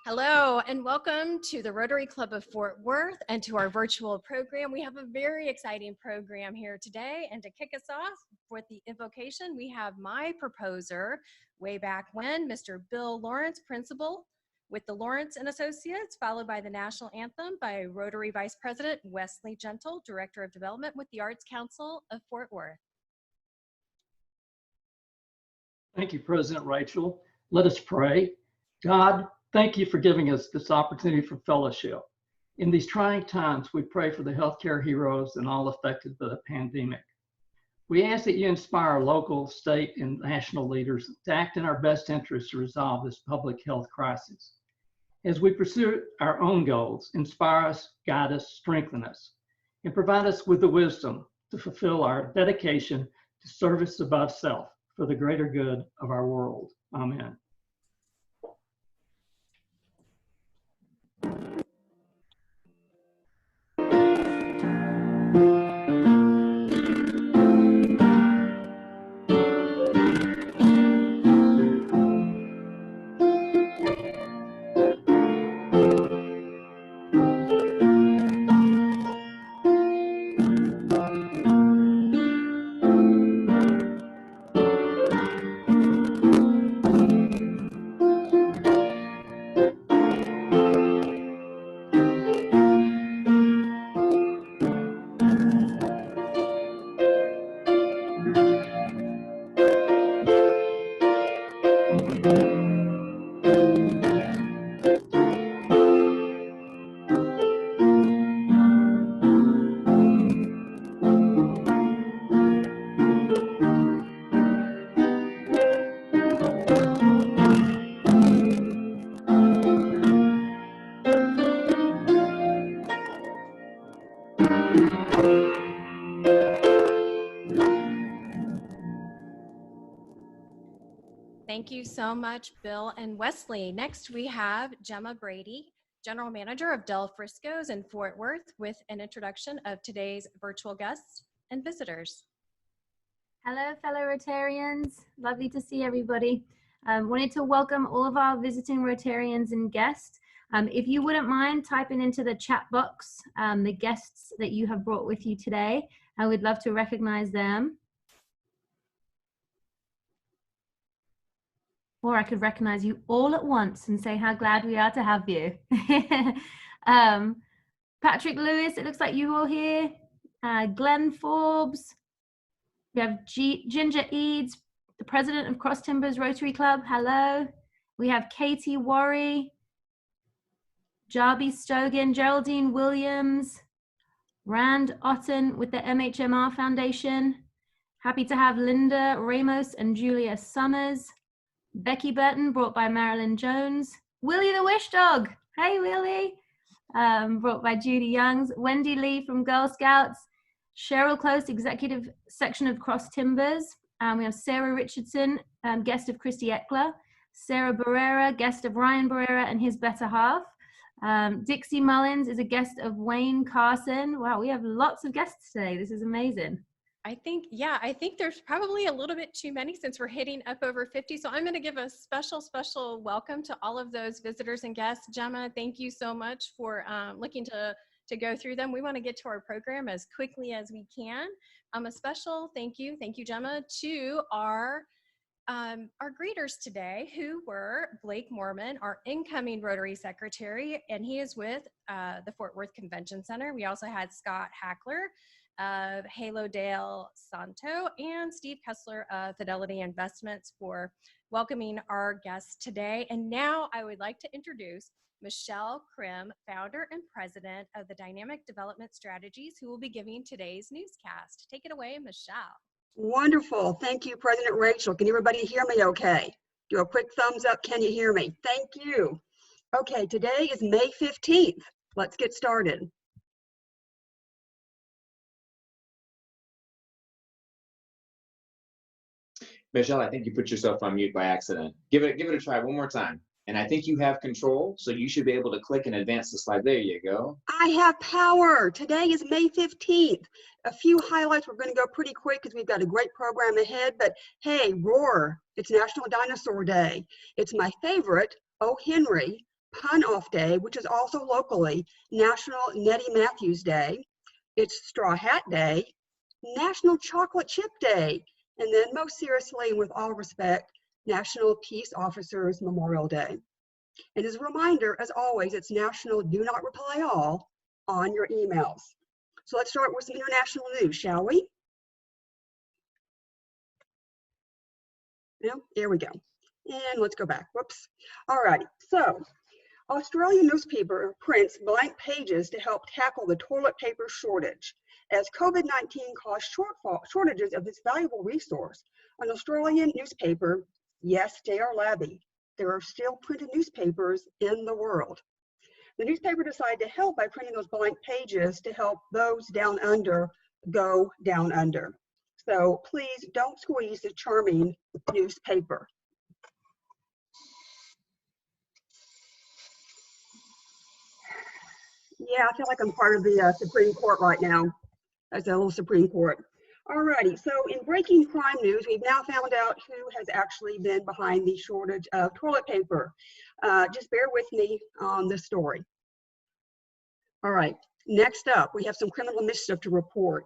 Hello and welcome to the Rotary Club of Fort Worth and to our virtual program. We have a very exciting program here today, and to kick us off with the invocation, we have my proposer way back when, Mr. Bill Lawrence, Principal with the Lawrence and Associates, followed by the National Anthem by Rotary Vice President Wesley Gentle, Director of Development with the Arts Council of Fort Worth. Thank you, President Rachel. Let us pray. God, thank you for giving us this opportunity for fellowship. In these trying times, we pray for the healthcare heroes and all affected by the pandemic. We ask that you inspire local, state, and national leaders to act in our best interest to resolve this public health crisis. As we pursue our own goals, inspire us, guide us, strengthen us, and provide us with the wisdom to fulfill our dedication to service above self for the greater good of our world. Amen. Thank you so much, Bill and Wesley. Next, we have Gemma Brady, General Manager of Del Frisco's in Fort Worth, with an introduction of today's virtual guests and visitors. Hello, fellow Rotarians. Lovely to see everybody. Wanted to welcome all of our visiting Rotarians and guests. If you wouldn't mind typing into the chat box the guests that you have brought with you today, I would love to recognize them. Or I could recognize you all at once and say how glad we are to have you. Patrick Lewis, it looks like you all here. Glenn Forbes. We have Ginger Eads, the president of Cross Timbers Rotary Club. Hello. We have Katie Worry, Jarby Stogan, Geraldine Williams, Rand Otten with the MHMR Foundation. Happy to have Linda Ramos and Julia Summers. Becky Burton, brought by Marilyn Jones. Willie the Wish Dog. Hey, Willie. Brought by Judy Youngs. Wendy Lee from Girl Scouts. Cheryl Close, Executive Section of Cross Timbers. We have Sarah Richardson, guest of Christy Eckler. Sarah Barrera, guest of Ryan Barrera and his better half. Dixie Mullins is a guest of Wayne Carson. Wow, we have lots of guests today. This is amazing. I think there's probably a little bit too many since we're hitting up over 50. So I'm going to give a special welcome to all of those visitors and guests. Gemma, thank you so much for looking to go through them. We want to get to our program as quickly as we can. A special thank you, Gemma, to our greeters today, who were Blake Mormon, our incoming Rotary Secretary, and he is with the Fort Worth Convention Center. We also had Scott Hackler of Halo Dale Santo and Steve Kessler of Fidelity Investments for welcoming our guests today. And now I would like to introduce Michelle Krim, founder and president of the Dynamic Development Strategies, who will be giving today's newscast. Take it away, Michelle. Wonderful. Thank you, President Rachel. Can everybody hear me okay? Do a quick thumbs up. Can you hear me? Thank you. Okay, today is May 15th. Let's get started. Michelle, I think you put yourself on mute by accident. Give it a try one more time. And I think you have control, so you should be able to click and advance the slide. There you go. I have power. Today is May 15th. A few highlights. We're going to go pretty quick because we've got a great program ahead. But hey, roar. It's National Dinosaur Day. It's my favorite, O. Henry, Pun Off Day, which is also locally National Nettie Matthews Day. It's Straw Hat Day, National Chocolate Chip Day, and then most seriously, and with all respect, National Peace Officers Memorial Day. And as a reminder, as always, it's National Do Not Reply All on your emails. So let's start with some international news, shall we? No, here we go. And let's go back. Whoops. All righty. So Australian newspaper prints blank pages to help tackle the toilet paper shortage. As COVID-19 caused shortages of this valuable resource, an Australian newspaper, yes, they are labby. There are still printed newspapers in the world. The newspaper decided to help by printing those blank pages to help those down under go down under. So please don't squeeze the charming newspaper. Yeah, I feel like I'm part of the Supreme Court right now. As a little Supreme Court. Alrighty, so in breaking crime news, we've now found out who has actually been behind the shortage of toilet paper. Just bear with me on this story. All right, next up, we have some criminal mischief to report.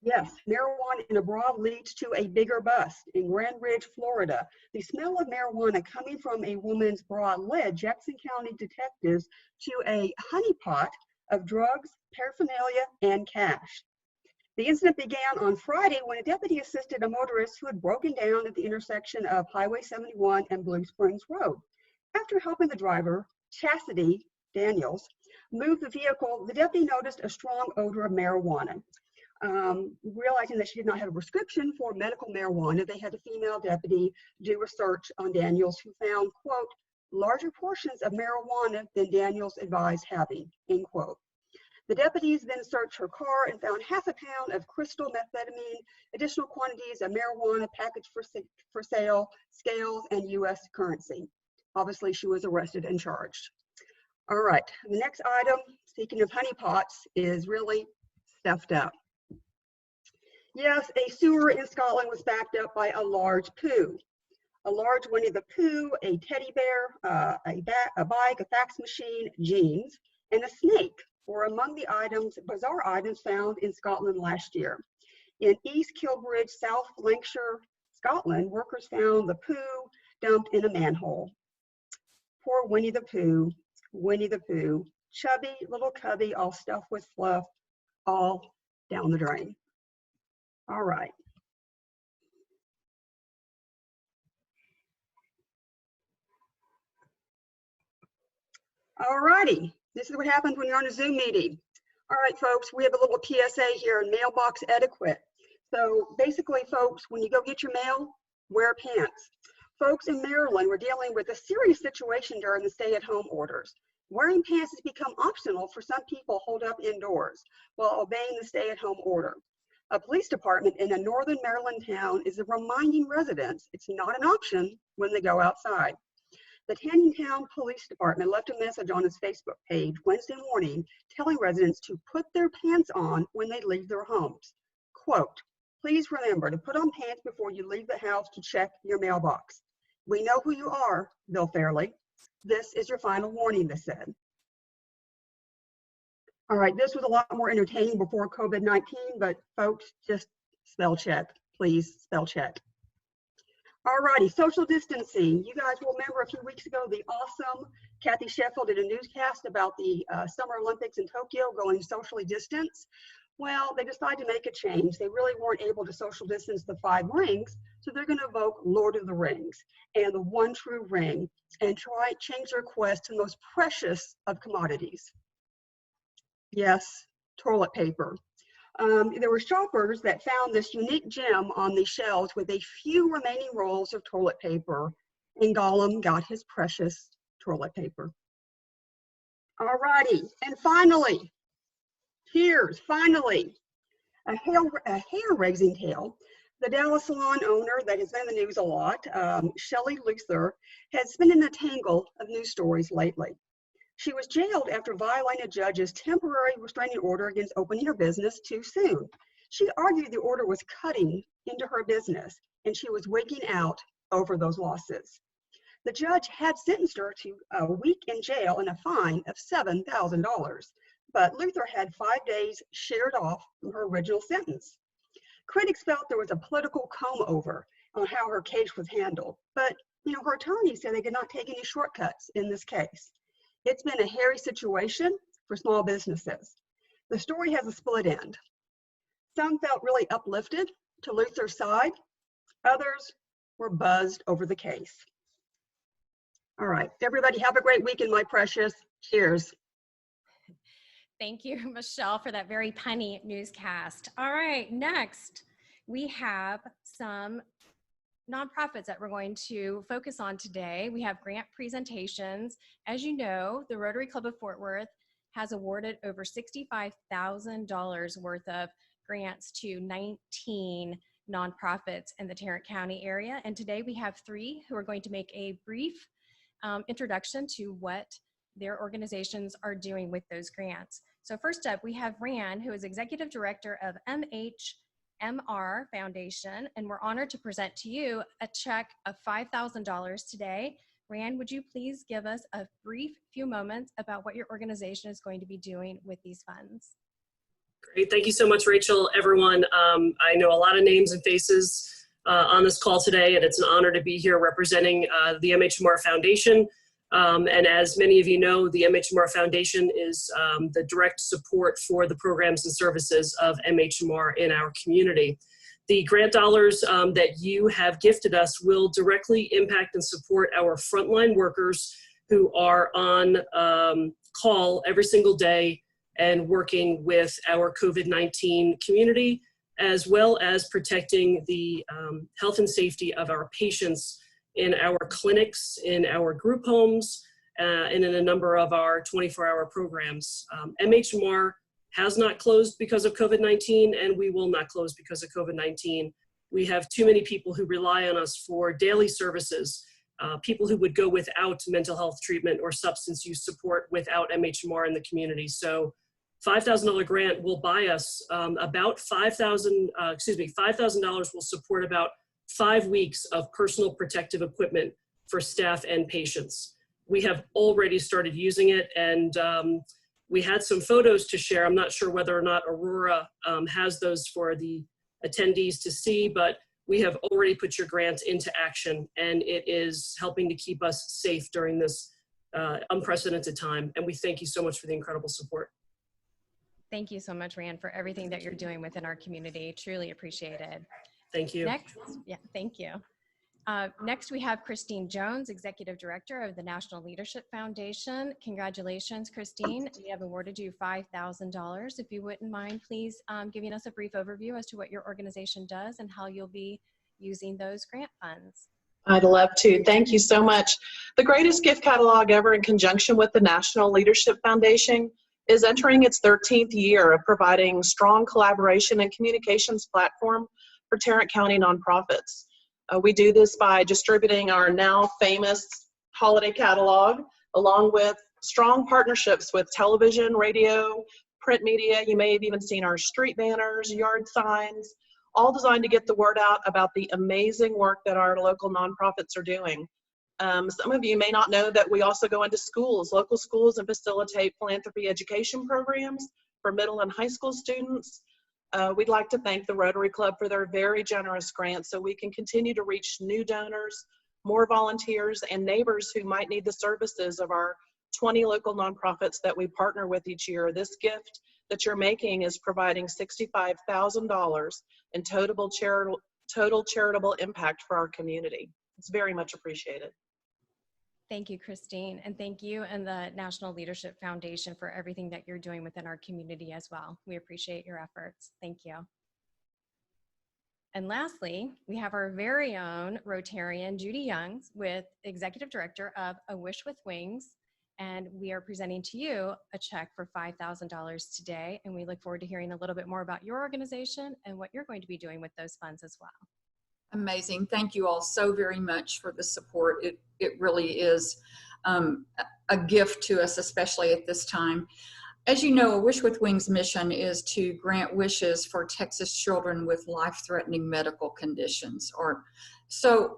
Yes, marijuana in a bra leads to a bigger bust. In Grand Ridge, Florida, the smell of marijuana coming from a woman's bra led Jackson County detectives to a honeypot of drugs, paraphernalia, and cash. The incident began on Friday when a deputy assisted a motorist who had broken down at the intersection of Highway 71 and Blue Springs Road. After helping the driver, Chastity Daniels, move the vehicle, the deputy noticed a strong odor of marijuana. Realizing that she did not have a prescription for medical marijuana, they had a female deputy do a search on Daniels, who found, quote, larger portions of marijuana than Daniels advised having, end quote. The deputies then searched her car and found half a pound of crystal methamphetamine, additional quantities of marijuana packaged for sale, scales, and U.S. currency. Obviously, she was arrested and charged. All right, the next item, speaking of honeypots, is really stuffed up. Yes, a sewer in Scotland was backed up by a large poo. A large Winnie the Pooh, a teddy bear, a bike, a fax machine, jeans, and a snake were among the bizarre items found in Scotland last year. In East Kilbridge, South Lancashire, Scotland, workers found the poo dumped in a manhole. Poor Winnie the Pooh, chubby little cubby, all stuffed with fluff, all down the drain. All right. All righty. This is what happens when you're on a Zoom meeting. All right, folks, we have a little PSA here, mailbox etiquette. So basically, folks, when you go get your mail, wear pants. Folks in Maryland were dealing with a serious situation during the stay-at-home orders. Wearing pants has become optional for some people holed up indoors while obeying the stay-at-home order. A police department in a northern Maryland town is reminding residents it's not an option when they go outside. The Tanningtown Police Department left a message on its Facebook page Wednesday morning telling residents to put their pants on when they leave their homes. Quote, please remember to put on pants before you leave the house to check your mailbox. We know who you are, Bill Fairley. This is your final warning, they said. All right, this was a lot more entertaining before COVID-19, but folks, just spell check, please spell check. All righty, social distancing. You guys will remember a few weeks ago, the awesome Kathy Sheffield did a newscast about the Summer Olympics in Tokyo going socially distance. Well, they decided to make a change. They really weren't able to social distance the 5 rings, so they're going to evoke Lord of the Rings and the one true ring and try change their quest to the most precious of commodities. Yes, toilet paper. There were shoppers that found this unique gem on the shelves with a few remaining rolls of toilet paper, and Gollum got his precious toilet paper. All righty, and finally, here's finally a hair-raising tale. The Dallas salon owner that has been in the news a lot, Shelley Luther, has been in a tangle of news stories lately. She was jailed after violating a judge's temporary restraining order against opening her business too soon. She argued the order was cutting into her business, and she was wigging out over those losses. The judge had sentenced her to a week in jail and a fine of $7,000, but Luther had 5 days sheared off from her original sentence. Critics felt there was a political comb-over on how her case was handled, but her attorney said they did not take any shortcuts in this case. It's been a hairy situation for small businesses. The story has a split end. Some felt really uplifted to Luther's side. Others were buzzed over the case. All right, everybody have a great weekend, my precious. Cheers. Thank you, Michelle, for that very punny newscast. All right, next we have some nonprofits that we're going to focus on today. We have grant presentations. As you know, the Rotary Club of Fort Worth has awarded over $65,000 worth of grants to 19 nonprofits in the Tarrant County area. And today we have 3 who are going to make a brief introduction to what their organizations are doing with those grants. So first up, we have Rand, who is Executive Director of MHMR Foundation, and we're honored to present to you a check of $5,000 today. Rand, would you please give us a brief few moments about what your organization is going to be doing with these funds? Great, thank you so much, Rachel. Everyone, I know a lot of names and faces on this call today, and it's an honor to be here representing the MHMR Foundation. And as many of you know, the MHMR Foundation is the direct support for the programs and services of MHMR in our community. The grant dollars that you have gifted us will directly impact and support our frontline workers who are on call every single day and working with our COVID-19 community, as well as protecting the health and safety of our patients in our clinics, in our group homes, and in a number of our 24-hour programs. MHMR has not closed because of COVID-19, and we will not close because of COVID-19. We have too many people who rely on us for daily services, people who would go without mental health treatment or substance use support without MHMR in the community. So $5,000 grant will buy us about $5,000 will support about 5 weeks of personal protective equipment for staff and patients. We have already started using it, and we had some photos to share. I'm not sure whether or not Aurora has those for the attendees to see, but we have already put your grant into action, and it is helping to keep us safe during this unprecedented time. And we thank you so much for the incredible support. Thank you so much, Rand, for everything that you're doing within our community. Truly appreciated. Thank you. Next, thank you. Next, we have Christine Jones, Executive Director of the National Leadership Foundation. Congratulations, Christine. We have awarded you $5,000. If you wouldn't mind, please giving us a brief overview as to what your organization does and how you'll be using those grant funds. I'd love to. Thank you so much. The greatest gift catalog ever, in conjunction with the National Leadership Foundation, is entering its 13th year of providing strong collaboration and communications platform for Tarrant County nonprofits. We do this by distributing our now famous holiday catalog, along with strong partnerships with television, radio, print media. You may have even seen our street banners, yard signs, all designed to get the word out about the amazing work that our local nonprofits are doing. Some of you may not know that we also go into schools, local schools, and facilitate philanthropy education programs for middle and high school students. We'd like to thank the Rotary Club for their very generous grants so we can continue to reach new donors, more volunteers, and neighbors who might need the services of our 20 local nonprofits that we partner with each year. This gift that you're making is providing $65,000 in total charitable impact for our community. It's very much appreciated. Thank you, Christine, and thank you and the National Leadership Foundation for everything that you're doing within our community as well. We appreciate your efforts. Thank you. And lastly, we have our very own Rotarian, Judy Youngs, with Executive Director of A Wish with Wings, and we are presenting to you a check for $5,000 today, and we look forward to hearing a little bit more about your organization and what you're going to be doing with those funds as well. Amazing. Thank you all so very much for the support. It really is a gift to us, especially at this time. As you know, A Wish with Wings mission is to grant wishes for Texas children with life-threatening medical conditions. So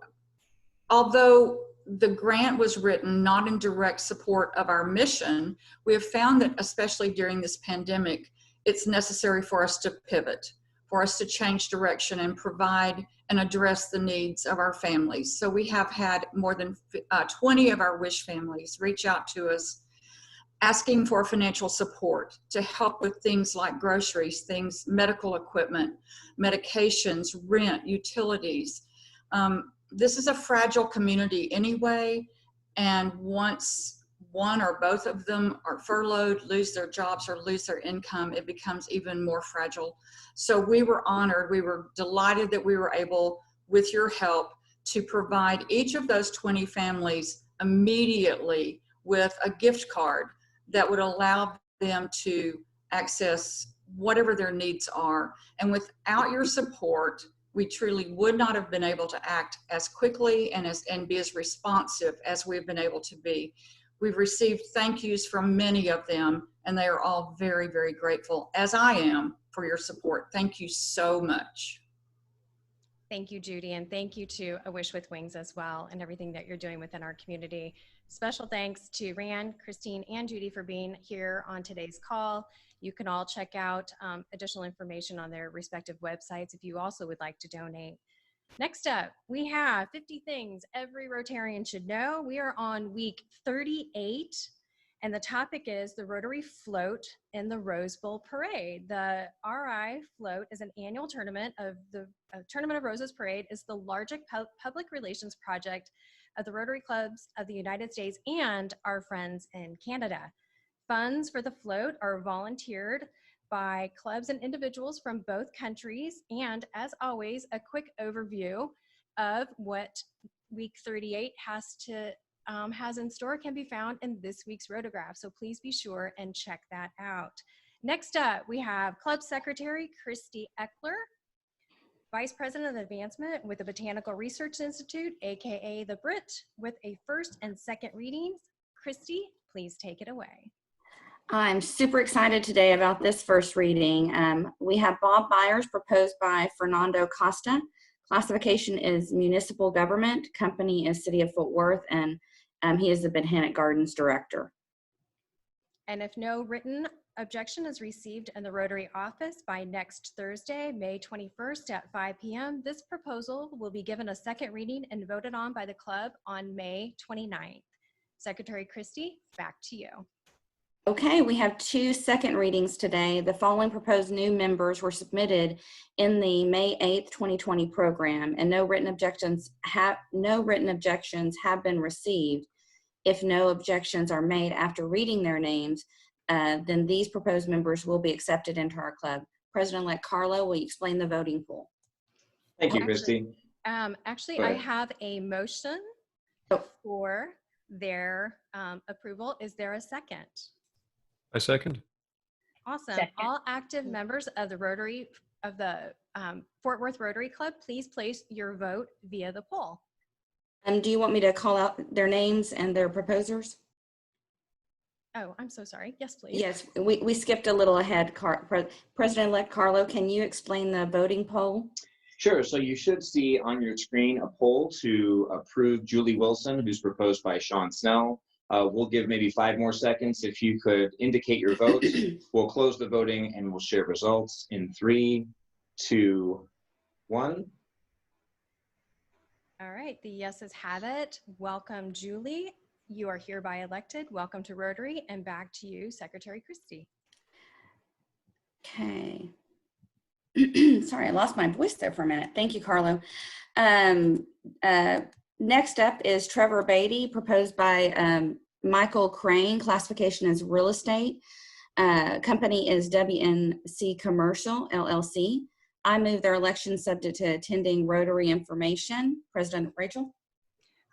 although the grant was written not in direct support of our mission, we have found that especially during this pandemic, it's necessary for us to pivot, for us to change direction and provide and address the needs of our families. So we have had more than 20 of our WISH families reach out to us asking for financial support to help with things like groceries, things, medical equipment, medications, rent, utilities. This is a fragile community anyway, and once one or both of them are furloughed, lose their jobs, or lose their income, it becomes even more fragile. So we were honored, we were delighted that we were able, with your help, to provide each of those 20 families immediately with a gift card that would allow them to access whatever their needs are. And without your support, we truly would not have been able to act as quickly and be as responsive as we've been able to be. We've received thank yous from many of them, and they are all very, very grateful, as I am, for your support. Thank you so much. Thank you, Judy, and thank you to A Wish with Wings as well, and everything that you're doing within our community. Special thanks to Rand, Christine, and Judy for being here on today's call. You can all check out additional information on their respective websites if you also would like to donate. Next up, we have 50 things every Rotarian should know. We are on week 38, and the topic is the Rotary Float in the Rose Bowl Parade. The RI Float is an annual tournament of the Tournament of Roses Parade is the largest public relations project of the Rotary Clubs of the United States and our friends in Canada. Funds for the float are volunteered by clubs and individuals from both countries. And as always, a quick overview of what week 38 has in store can be found in this week's rotograph. So please be sure and check that out. Next up, we have Club Secretary Christy Eckler, Vice President of Advancement with the Botanical Research Institute, AKA the Brit, with a first and second readings. Christy, please take it away. I'm super excited today about this first reading. We have Bob Byers, proposed by Fernando Costa. Classification is municipal government. Company is City of Fort Worth, and he is the Botanic Gardens Director. And if no written objection is received in the Rotary office by next Thursday, May 21st at 5 p.m., this proposal will be given a second reading and voted on by the club on May 29th. Secretary Christie, back to you. Okay, we have 2 second readings today. The following proposed new members were submitted in the May 8th, 2020 program, and no written objections have been received. If no objections are made after reading their names, then these proposed members will be accepted into our club. President-elect Carlo, will you explain the voting pool? Thank you, Christy. Actually, I have a motion for their approval. Is there a second? I second. Awesome. Second. All active members of the Rotary, of the Fort Worth Rotary Club, please place your vote via the poll. Do you want me to call out their names and their proposers? Oh, I'm so sorry. Yes, please. Yes, we skipped a little ahead. President-elect Carlo, can you explain the voting poll? Sure. So you should see on your screen a poll to approve Julie Wilson, who's proposed by Sean Snell. We'll give maybe 5 more seconds. If you could indicate your vote, we'll close the voting and we'll share results in 3, 2, 1. All right. The yeses have it. Welcome, Julie. You are hereby elected. Welcome to Rotary, and back to you, Secretary Christie. Okay. Sorry, I lost my voice there for a minute. Thank you, Carlo. Next up is Trevor Beatty, proposed by Michael Crane. Classification is real estate. Company is WNC Commercial, LLC. I move their election subject to attending Rotary information. President Rachel?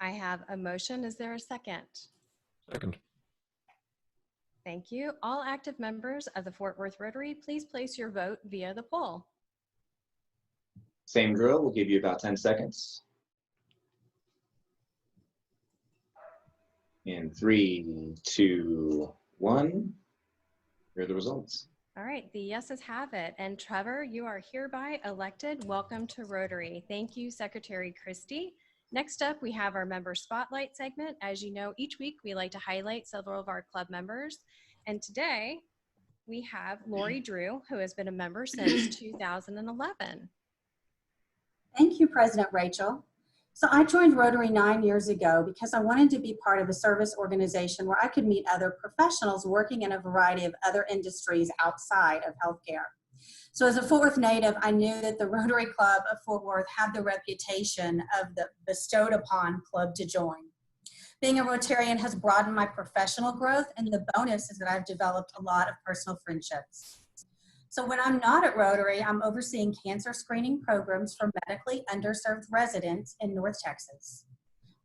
I have a motion. Is there a second? Second. Thank you. All active members of the Fort Worth Rotary, please place your vote via the poll. Same drill. We'll give you about 10 seconds. In 3, 2, 1. Here are the results. All right, the yeses have it. And Trevor, you are hereby elected. Welcome to Rotary. Thank you, Secretary Christie. Next up, we have our member spotlight segment. As you know, each week we like to highlight several of our club members. And today we have Lori Drew, who has been a member since 2011. Thank you, President Rachel. So I joined Rotary 9 years ago because I wanted to be part of a service organization where I could meet other professionals working in a variety of other industries outside of healthcare. So as a Fort Worth native, I knew that the Rotary Club of Fort Worth had the reputation of the bestowed upon club to join. Being a Rotarian has broadened my professional growth, and the bonus is that I've developed a lot of personal friendships. So when I'm not at Rotary, I'm overseeing cancer screening programs for medically underserved residents in North Texas.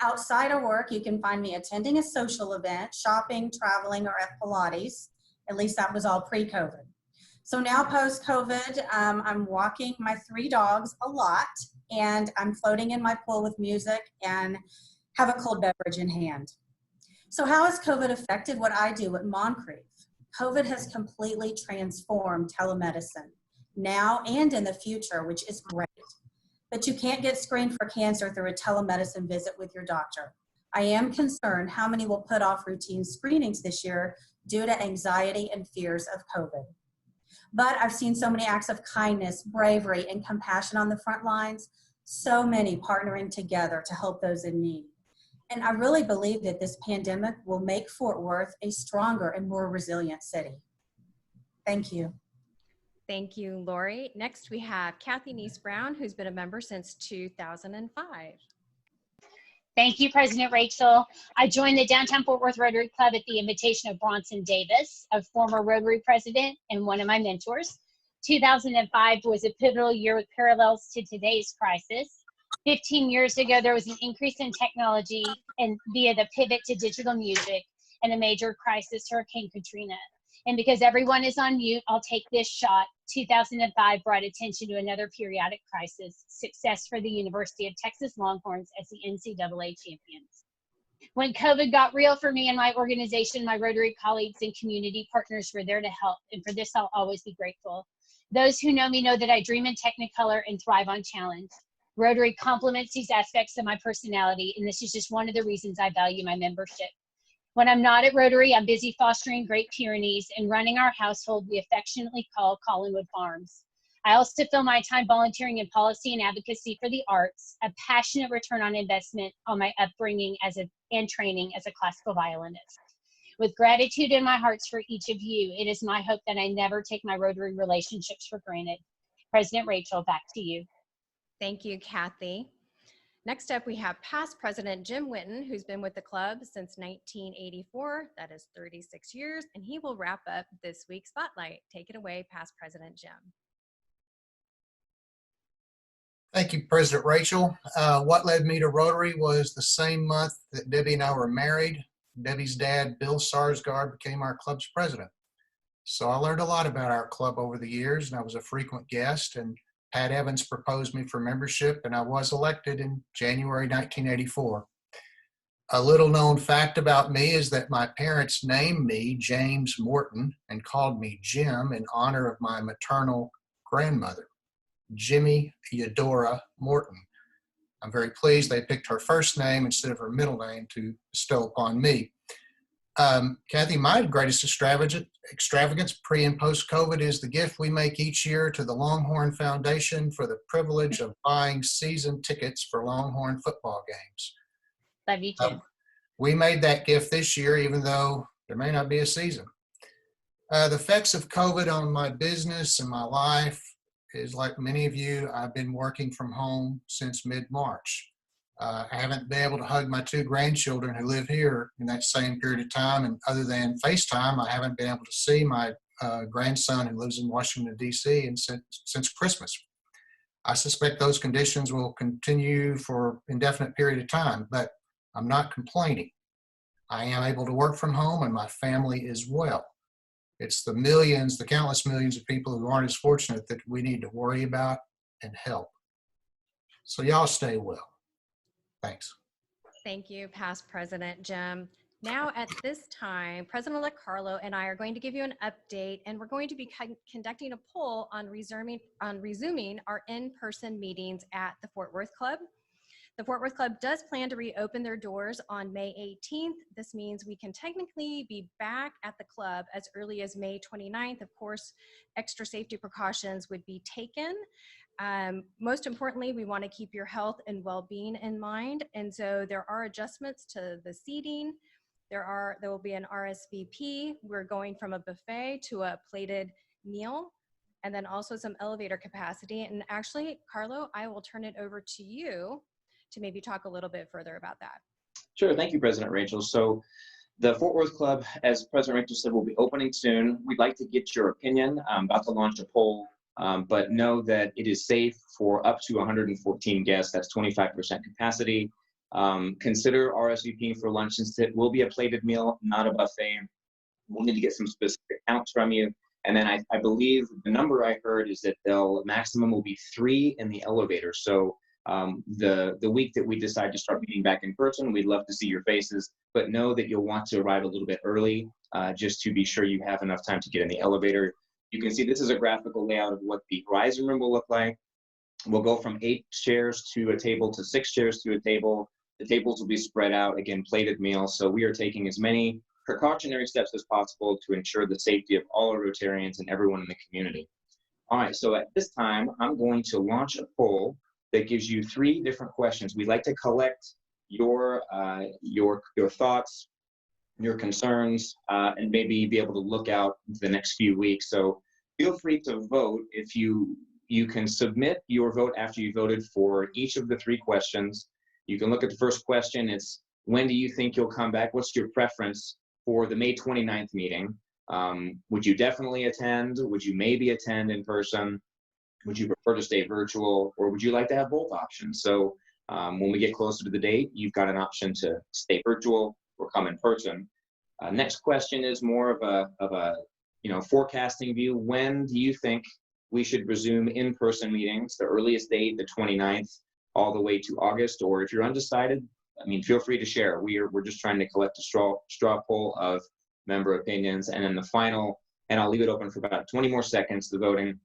Outside of work, you can find me attending a social event, shopping, traveling, or at Pilates. At least that was all pre-COVID. So now post-COVID, I'm walking my 3 dogs a lot, and I'm floating in my pool with music and have a cold beverage in hand. So how has COVID affected what I do at Moncrief? COVID has completely transformed telemedicine now and in the future, which is great. But you can't get screened for cancer through a telemedicine visit with your doctor. I am concerned how many will put off routine screenings this year due to anxiety and fears of COVID. But I've seen so many acts of kindness, bravery, and compassion on the front lines, so many partnering together to help those in need. And I really believe that this pandemic will make Fort Worth a stronger and more resilient city. Thank you. Thank you, Lori. Next, we have Kathy Neese-Brown, who's been a member since 2005. Thank you, President Rachel. I joined the Downtown Fort Worth Rotary Club at the invitation of Bronson Davis, a former Rotary president and one of my mentors. 2005 was a pivotal year with parallels to today's crisis. 15 years ago, there was an increase in technology and via the pivot to digital music and a major crisis, Hurricane Katrina. And because everyone is on mute, I'll take this shot. 2005 brought attention to another periodic crisis, success for the University of Texas Longhorns as the NCAA champions. When COVID got real for me and my organization, my Rotary colleagues and community partners were there to help. And for this, I'll always be grateful. Those who know me know that I dream in Technicolor and thrive on challenge. Rotary complements these aspects of my personality, and this is just one of the reasons I value my membership. When I'm not at Rotary, I'm busy fostering Great Pyrenees and running our household we affectionately call Collinwood Farms. I also fill my time volunteering in policy and advocacy for the arts, a passionate return on investment on my upbringing and training as a classical violinist. With gratitude in my heart for each of you, it is my hope that I never take my Rotary relationships for granted. President Rachel, back to you. Thank you, Kathy. Next up, we have past President Jim Witten, who's been with the club since 1984. That is 36 years, and he will wrap up this week's spotlight. Take it away, past President Jim. Thank you, President Rachel. What led me to Rotary was the same month that Debbie and I were married. Debbie's dad, Bill Sarsgaard, became our club's president. So I learned a lot about our club over the years, and I was a frequent guest, and Pat Evans proposed me for membership, and I was elected in January 1984. A little known fact about me is that my parents named me James Morton and called me Jim in honor of my maternal grandmother, Jimmy Eudora Morton. I'm very pleased they picked her first name instead of her middle name to bestow upon me. Kathy, my greatest extravagance pre and post COVID is the gift we make each year to the Longhorn Foundation for the privilege of buying season tickets for Longhorn football games. Love you too. We made that gift this year, even though there may not be a season. The effects of COVID on my business and my life is, like many of you, I've been working from home since mid-March. I haven't been able to hug my 2 grandchildren who live here in that same period of time, and other than FaceTime, I haven't been able to see my grandson who lives in Washington, D.C. since Christmas. I suspect those conditions will continue for an indefinite period of time, but I'm not complaining. I am able to work from home, and my family is well. It's the millions, the countless millions of people who aren't as fortunate that we need to worry about and help. So y'all stay well. Thanks. Thank you, past President Jim. Now at this time, President-elect Carlo and I are going to give you an update, and we're going to be conducting a poll on resuming our in-person meetings at the Fort Worth Club. The Fort Worth Club does plan to reopen their doors on May 18th. This means we can technically be back at the club as early as May 29th. Of course, extra safety precautions would be taken. Most importantly, we want to keep your health and well-being in mind. And so there are adjustments to the seating. There will be an RSVP. We're going from a buffet to a plated meal, and then also some elevator capacity. And actually, Carlo, I will turn it over to you to maybe talk a little bit further about that. Sure, thank you, President Rachel. So the Fort Worth Club, as President Rachel said, will be opening soon. We'd like to get your opinion. I'm about to launch a poll, but know that it is safe for up to 114 guests. That's 25% capacity. Consider RSVPing for lunch, since it will be a plated meal, not a buffet. We'll need to get some specific counts from you. And then I believe the number I heard is that maximum will be 3 in the elevator. So the week that we decide to start meeting back in person, we'd love to see your faces, but know that you'll want to arrive a little bit early just to be sure you have enough time to get in the elevator. You can see this is a graphical layout of what the horizon room will look like. We'll go from 8 chairs to a table to 6 chairs to a table. The tables will be spread out, again, plated meals. So we are taking as many precautionary steps as possible to ensure the safety of all our Rotarians and everyone in the community. All right, so at this time, I'm going to launch a poll that gives you 3 different questions. We'd like to collect your thoughts, your concerns, and maybe be able to look out the next few weeks. So feel free to vote. If you can submit your vote after you voted for each of the 3 questions. You can look at the first question. It's, when do you think you'll come back? What's your preference for the May 29th meeting? Would you definitely attend? Would you maybe attend in person? Would you prefer to stay virtual, or would you like to have both options? So when we get closer to the date, you've got an option to stay virtual or come in person. Next question is more of a forecasting view. When do you think we should resume in-person meetings? The earliest date, the 29th, all the way to August. Or if you're undecided, I mean, feel free to share. We're just trying to collect a straw poll of member opinions. And then the final, and I'll leave it open for about 20 more seconds, the voting.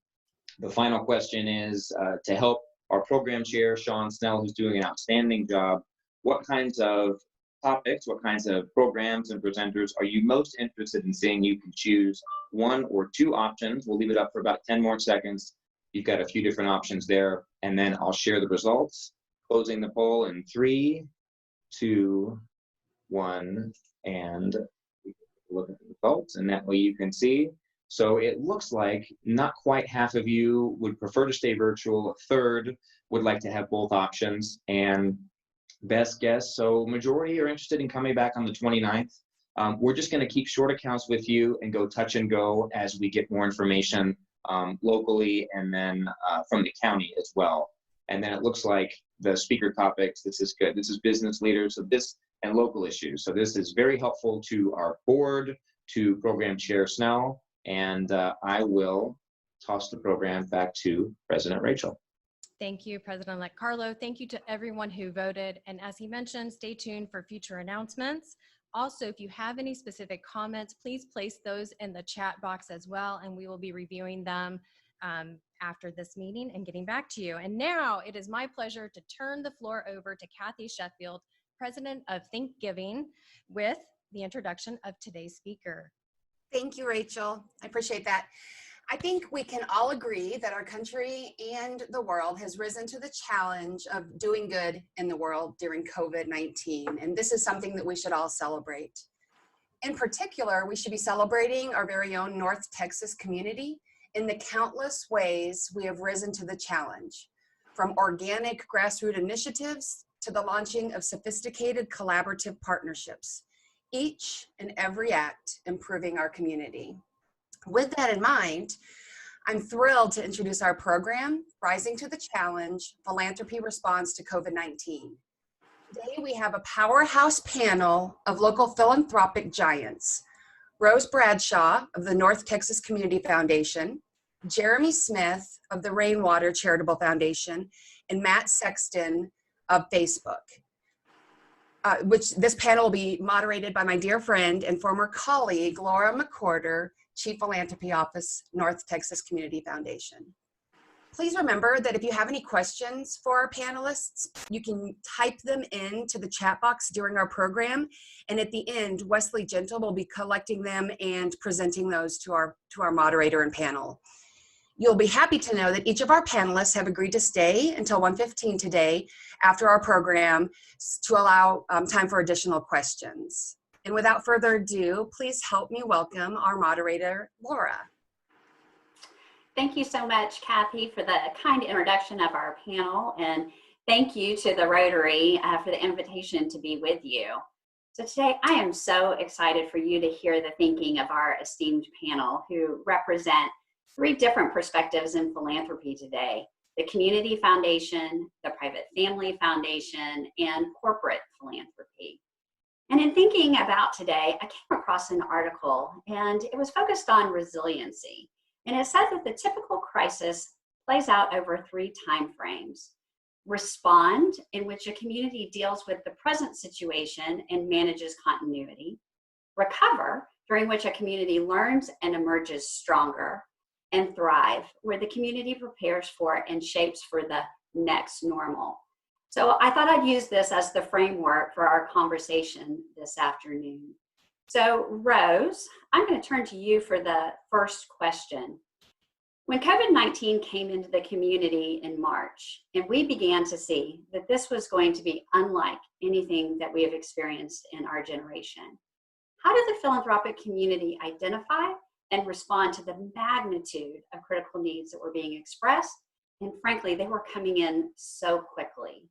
The final question is to help our program chair, Sean Snell, who's doing an outstanding job. What kinds of topics, what kinds of programs and presenters are you most interested in seeing? You can choose 1 or 2 options. We'll leave it up for about 10 more seconds. You've got a few different options there, and then I'll share the results. Closing the poll in 3, 2, 1, and look at the results, and that way you can see. So it looks like not quite half of you would prefer to stay virtual. A third would like to have both options, and best guess, so majority are interested in coming back on the 29th. We're just going to keep short accounts with you and go touch and go as we get more information locally, and then from the county as well. And then it looks like the speaker topics, this is good. This is business leaders of this and local issues. So this is very helpful to our board, to Program Chair Snell, and I will toss the program back to President Rachel. Thank you, President-elect Carlo. Thank you to everyone who voted. And as he mentioned, stay tuned for future announcements. Also, if you have any specific comments, please place those in the chat box as well, and we will be reviewing them after this meeting and getting back to you. And now it is my pleasure to turn the floor over to Kathy Sheffield, President of Think Giving, with the introduction of today's speaker. Thank you, Rachel. I appreciate that. I think we can all agree that our country and the world has risen to the challenge of doing good in the world during COVID-19, and this is something that we should all celebrate. In particular, we should be celebrating our very own North Texas community in the countless ways we have risen to the challenge, from organic grassroots initiatives to the launching of sophisticated collaborative partnerships, each and every act improving our community. With that in mind, I'm thrilled to introduce our program, Rising to the Challenge, Philanthropy Response to COVID-19. Today we have a powerhouse panel of local philanthropic giants: Rose Bradshaw of the North Texas Community Foundation, Jeremy Smith of the Rainwater Charitable Foundation, and Matt Sexton of Facebook. Which this panel will be moderated by my dear friend and former colleague, Laura McCorder, Chief Philanthropy Office, North Texas Community Foundation. Please remember that if you have any questions for our panelists, you can type them into the chat box during our program. And at the end, Wesley Gentle will be collecting them and presenting those to our moderator and panel. You'll be happy to know that each of our panelists have agreed to stay until 1:15 today after our program to allow time for additional questions. And without further ado, please help me welcome our moderator, Laura. Thank you so much, Kathy, for the kind introduction of our panel, and thank you to the Rotary for the invitation to be with you. So today, I am so excited for you to hear the thinking of our esteemed panel who represent 3 different perspectives in philanthropy today: the Community Foundation, the Private Family Foundation, and corporate philanthropy. And in thinking about today, I came across an article, and it was focused on resiliency. And it said that the typical crisis plays out over 3 time frames. Respond, in which a community deals with the present situation and manages continuity. Recover, during which a community learns and emerges stronger. And thrive, where the community prepares for and shapes for the next normal. So I thought I'd use this as the framework for our conversation this afternoon. So Rose, I'm going to turn to you for the first question. When COVID-19 came into the community in March, and we began to see that this was going to be unlike anything that we have experienced in our generation, how did the philanthropic community identify and respond to the magnitude of critical needs that were being expressed? And frankly, they were coming in so quickly.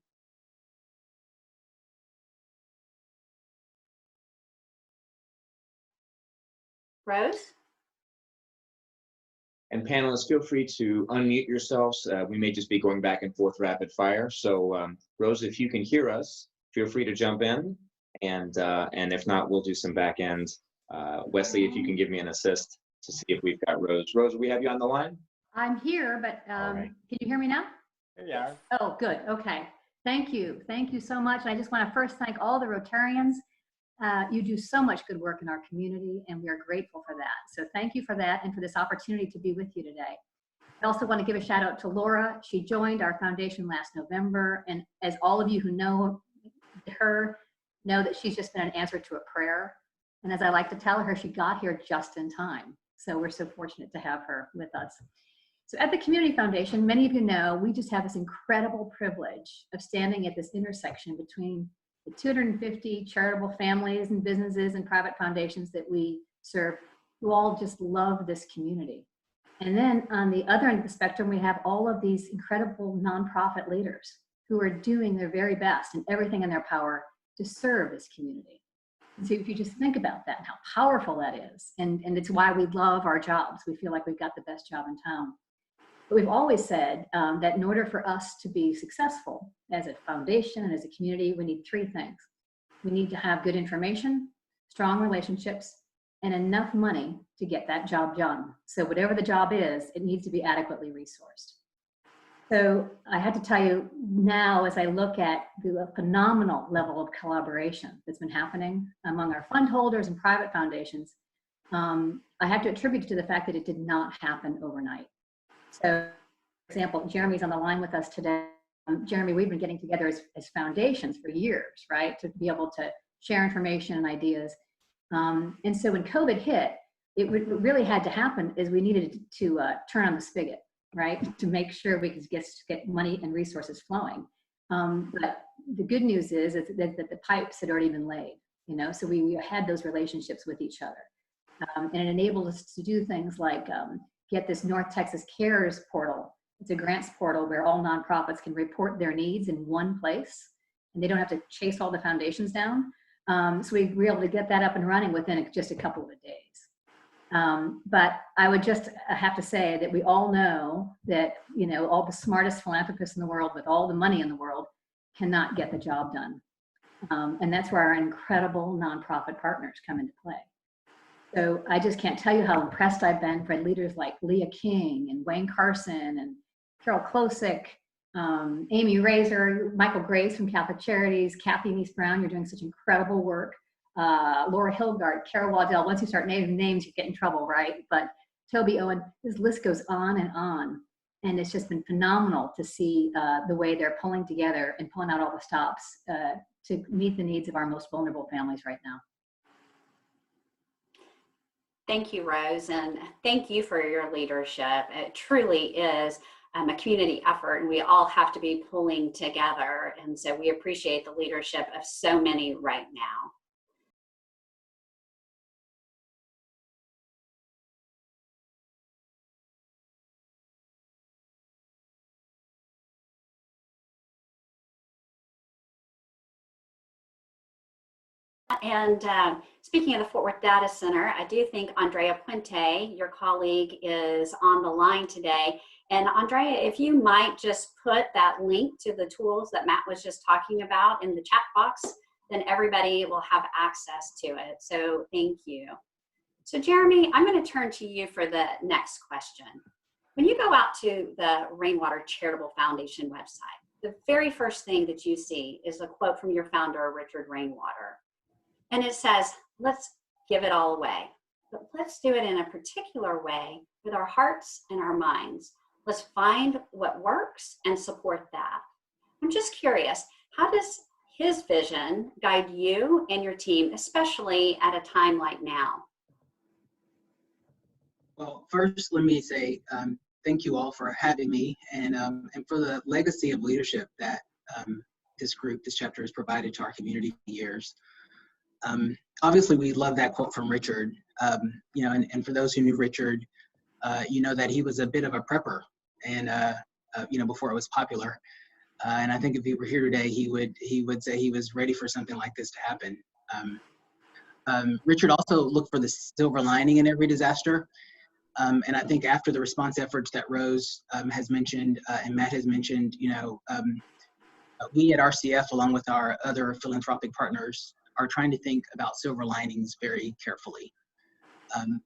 Rose? And panelists, feel free to unmute yourselves. We may just be going back and forth rapid fire. So Rose, if you can hear us, feel free to jump in. And if not, we'll do some back end. Wesley, if you can give me an assist to see if we've got Rose. Rose, we have you on the line? I'm here, but right. Can you hear me now? Here you are. Oh, good. Okay. Thank you. Thank you so much. I just want to first thank all the Rotarians. You do so much good work in our community, and we are grateful for that. So thank you for that and for this opportunity to be with you today. I also want to give a shout out to Laura. She joined our foundation last November, and as all of you who know her know that she's just been an answer to a prayer. And as I like to tell her, she got here just in time. So we're so fortunate to have her with us. So at the Community Foundation, many of you know, we just have this incredible privilege of standing at this intersection between the 250 charitable families and businesses and private foundations that we serve, who all just love this community. And then on the other end of the spectrum, we have all of these incredible nonprofit leaders who are doing their very best and everything in their power to serve this community. And so if you just think about that, how powerful that is, and it's why we love our jobs. We feel like we've got the best job in town. But we've always said that in order for us to be successful as a foundation and as a community, we need 3 things. We need to have good information, strong relationships, and enough money to get that job done. So whatever the job is, it needs to be adequately resourced. So I had to tell you now, as I look at the phenomenal level of collaboration that's been happening among our fund holders and private foundations, I have to attribute it to the fact that it did not happen overnight. So, for example, Jeremy's on the line with us today. Jeremy, we've been getting together as foundations for years, right, to be able to share information and ideas. And so when COVID hit, it really had to happen is we needed to turn on the spigot, right, to make sure we could get money and resources flowing. But the good news is that the pipes had already been laid, you know, so we had those relationships with each other. And it enabled us to do things like get this North Texas Cares portal. It's a grants portal where all nonprofits can report their needs in one place, and they don't have to chase all the foundations down. So we were able to get that up and running within just a couple of days. But I would just have to say that we all know that, you know, all the smartest philanthropists in the world with all the money in the world cannot get the job done. And that's where our incredible nonprofit partners come into play. So I just can't tell you how impressed I've been by leaders like Leah King and Wayne Carson and Carol Klosick, Amy Razor, Michael Grace from Catholic Charities, Kathy Neese Brown, you're doing such incredible work. Laura Hilgard, Carol Waddell, once you start naming names, you get in trouble, right? But Toby Owen, this list goes on and on. And it's just been phenomenal to see the way they're pulling together and pulling out all the stops to meet the needs of our most vulnerable families right now. Thank you, Rose, and thank you for your leadership. It truly is a community effort, and we all have to be pulling together. And so we appreciate the leadership of so many right now. And speaking of the Fort Worth Data Center, I do think Andrea Puente, your colleague, is on the line today. And Andrea, if you might just put that link to the tools that Matt was just talking about in the chat box, then everybody will have access to it. So thank you. So Jeremy, I'm going to turn to you for the next question. When you go out to the Rainwater Charitable Foundation website, the very first thing that you see is a quote from your founder, Richard Rainwater. And it says, let's give it all away, but let's do it in a particular way with our hearts and our minds. Let's find what works and support that. I'm just curious, how does his vision guide you and your team, especially at a time like now? Well, first, let me say thank you all for having me and for the legacy of leadership that this chapter has provided to our community for years. Obviously, we love that quote from Richard, you know, and for those who knew Richard, you know that he was a bit of a prepper and, you know, before it was popular. And I think if he were here today, he would say he was ready for something like this to happen. Richard also looked for the silver lining in every disaster. And I think after the response efforts that Rose has mentioned and Matt has mentioned, you know, we at RCF, along with our other philanthropic partners, are trying to think about silver linings very carefully.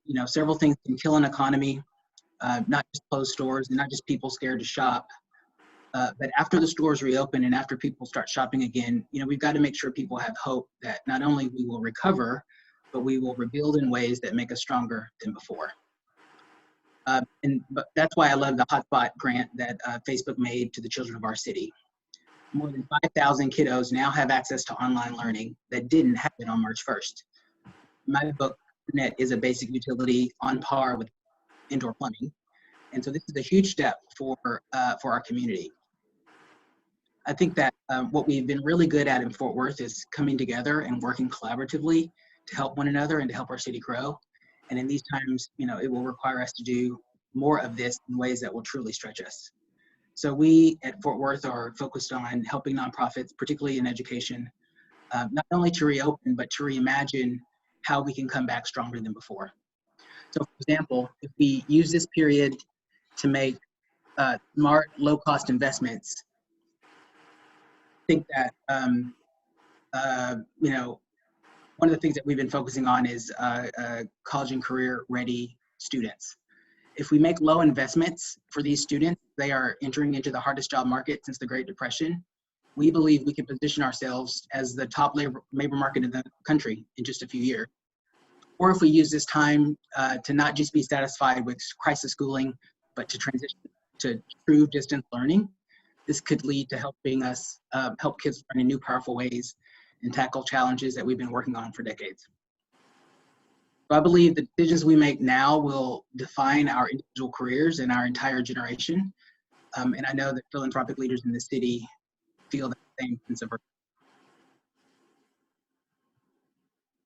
You know, several things can kill an economy, not just closed stores and not just people scared to shop. But after the stores reopen and after people start shopping again, you know, we've got to make sure people have hope that not only we will recover, but we will rebuild in ways that make us stronger than before. But that's why I love the Hotspot grant that Facebook made to the children of our city. More than 5,000 kiddos now have access to online learning that didn't happen on March 1st. My book, Net, is a basic utility on par with indoor plumbing. And so this is a huge step for our community. I think that what we've been really good at in Fort Worth is coming together and working collaboratively to help one another and to help our city grow. And in these times, you know, it will require us to do more of this in ways that will truly stretch us. So we at Fort Worth are focused on helping nonprofits, particularly in education, not only to reopen, but to reimagine how we can come back stronger than before. So for example, if we use this period to make smart, low-cost investments, I think that, you know, one of the things that we've been focusing on is college and career-ready students. If we make low investments for these students, they are entering into the hardest job market since the Great Depression. We believe we can position ourselves as the top labor market in the country in just a few years. Or if we use this time to not just be satisfied with crisis schooling, but to transition to true distance learning, this could lead to helping us help kids learn in new, powerful ways and tackle challenges that we've been working on for decades. So I believe the decisions we make now will define our individual careers and our entire generation. And I know that philanthropic leaders in the city feel the same sense of urgency.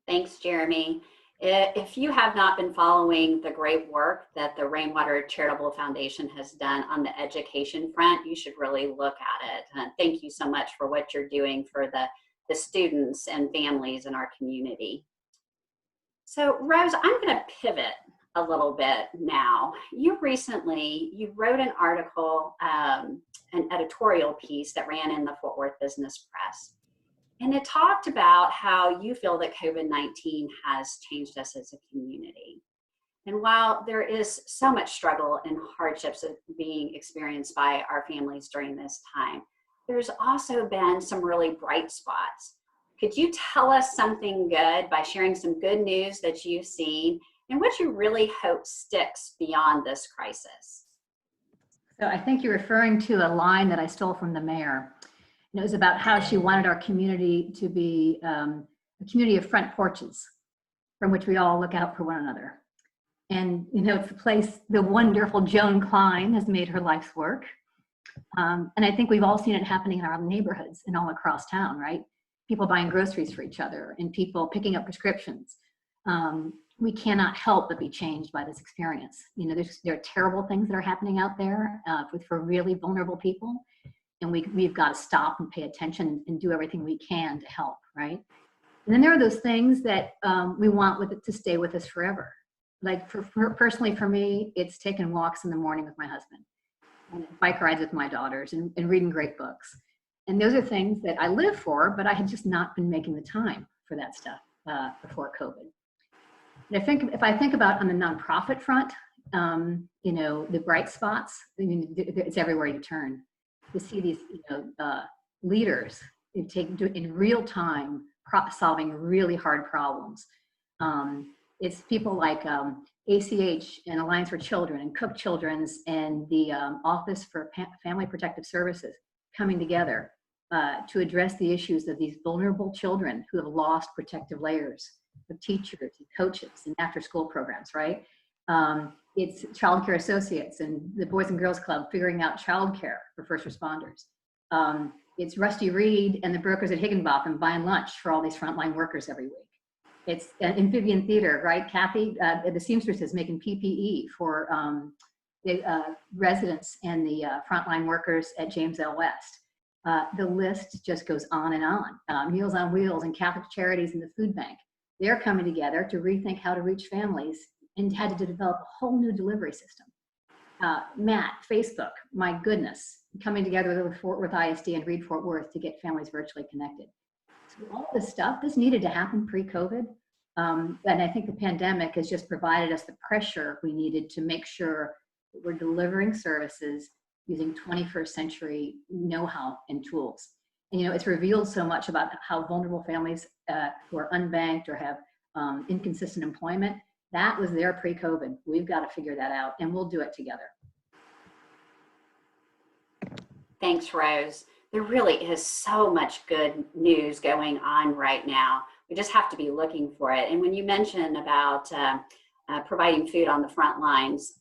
Thanks, Jeremy. If you have not been following the great work that the Rainwater Charitable Foundation has done on the education front, you should really look at it. And thank you so much for what you're doing for the students and families in our community. So Rose, I'm going to pivot a little bit now. You wrote an article, an editorial piece that ran in the Fort Worth Business Press. And it talked about how you feel that COVID-19 has changed us as a community. And while there is so much struggle and hardships being experienced by our families during this time, there's also been some really bright spots. Could you tell us something good by sharing some good news that you've seen and what you really hope sticks beyond this crisis? So I think you're referring to a line that I stole from the mayor. And it was about how she wanted our community to be a community of front porches from which we all look out for one another. And, you know, it's a place the wonderful Joan Klein has made her life's work. And I think we've all seen it happening in our neighborhoods and all across town, right? People buying groceries for each other and people picking up prescriptions. We cannot help but be changed by this experience. You know, there are terrible things that are happening out there for really vulnerable people. And we've got to stop and pay attention and do everything we can to help, right? And then there are those things that we want with it to stay with us forever. Like personally for me, it's taking walks in the morning with my husband, and bike rides with my daughters, and reading great books. And those are things that I live for, but I had just not been making the time for that stuff before COVID. And I think if I think about on the nonprofit front, you know, the bright spots, I mean, it's everywhere you turn. To see these, you know, leaders in real time solving really hard problems. It's people like ACH and Alliance for Children and Cook Children's and the Office for Family Protective Services coming together to address the issues of these vulnerable children who have lost protective layers of teachers and coaches and after school programs, right? It's Child Care Associates and the Boys and Girls Club figuring out childcare for first responders. It's Rusty Reed and the brokers at Higginbotham buying lunch for all these frontline workers every week. It's Amphibian Theater, right, Kathy? The seamstresses making PPE for the residents and the frontline workers at James L. West. The list just goes on and on. Meals on Wheels and Catholic Charities and the Food Bank. They're coming together to rethink how to reach families and had to develop a whole new delivery system. Matt, Facebook, my goodness, coming together with Fort Worth ISD and Read Fort Worth to get families virtually connected. So all this stuff, this needed to happen pre-COVID. And I think the pandemic has just provided us the pressure we needed to make sure that we're delivering services using 21st century know-how and tools. And, you know, it's revealed so much about how vulnerable families who are unbanked or have inconsistent employment, that was there pre-COVID. We've got to figure that out, and we'll do it together. Thanks, Rose. There really is so much good news going on right now. We just have to be looking for it. And when you mentioned about providing food on the front lines,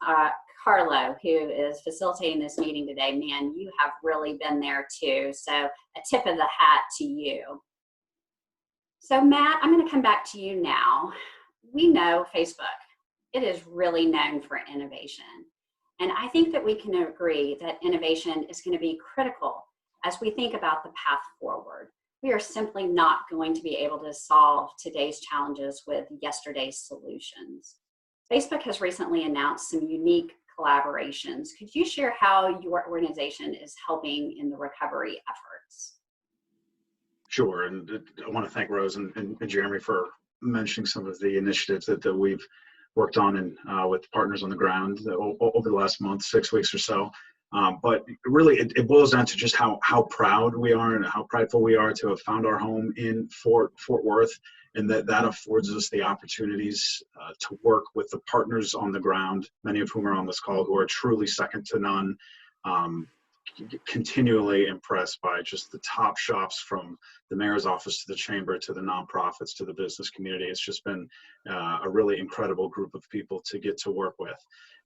Carlo, who is facilitating this meeting today, man, you have really been there too. So a tip of the hat to you. So Matt, I'm going to come back to you now. We know Facebook, it is really known for innovation. And I think that we can agree that innovation is going to be critical as we think about the path forward. We are simply not going to be able to solve today's challenges with yesterday's solutions. Facebook has recently announced some unique collaborations. Could you share how your organization is helping in the recovery efforts? Sure, and I want to thank Rose and Jeremy for mentioning some of the initiatives that we've worked on and with partners on the ground over the last month, 6 weeks or so. But really, it boils down to just how proud we are and how prideful we are to have found our home in Fort Worth, and that affords us the opportunities to work with the partners on the ground, many of whom are on this call, who are truly second to none. Continually impressed by just the top shops, from the mayor's office to the chamber to the nonprofits to the business community. It's just been a really incredible group of people to get to work with.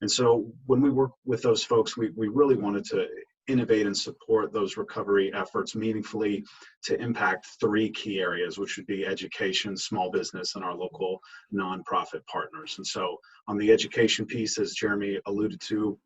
And so when we work with those folks, we really wanted to innovate and support those recovery efforts meaningfully to impact three key areas, which would be education, small business, and our local nonprofit partners. And so on the education piece, as Jeremy alluded to,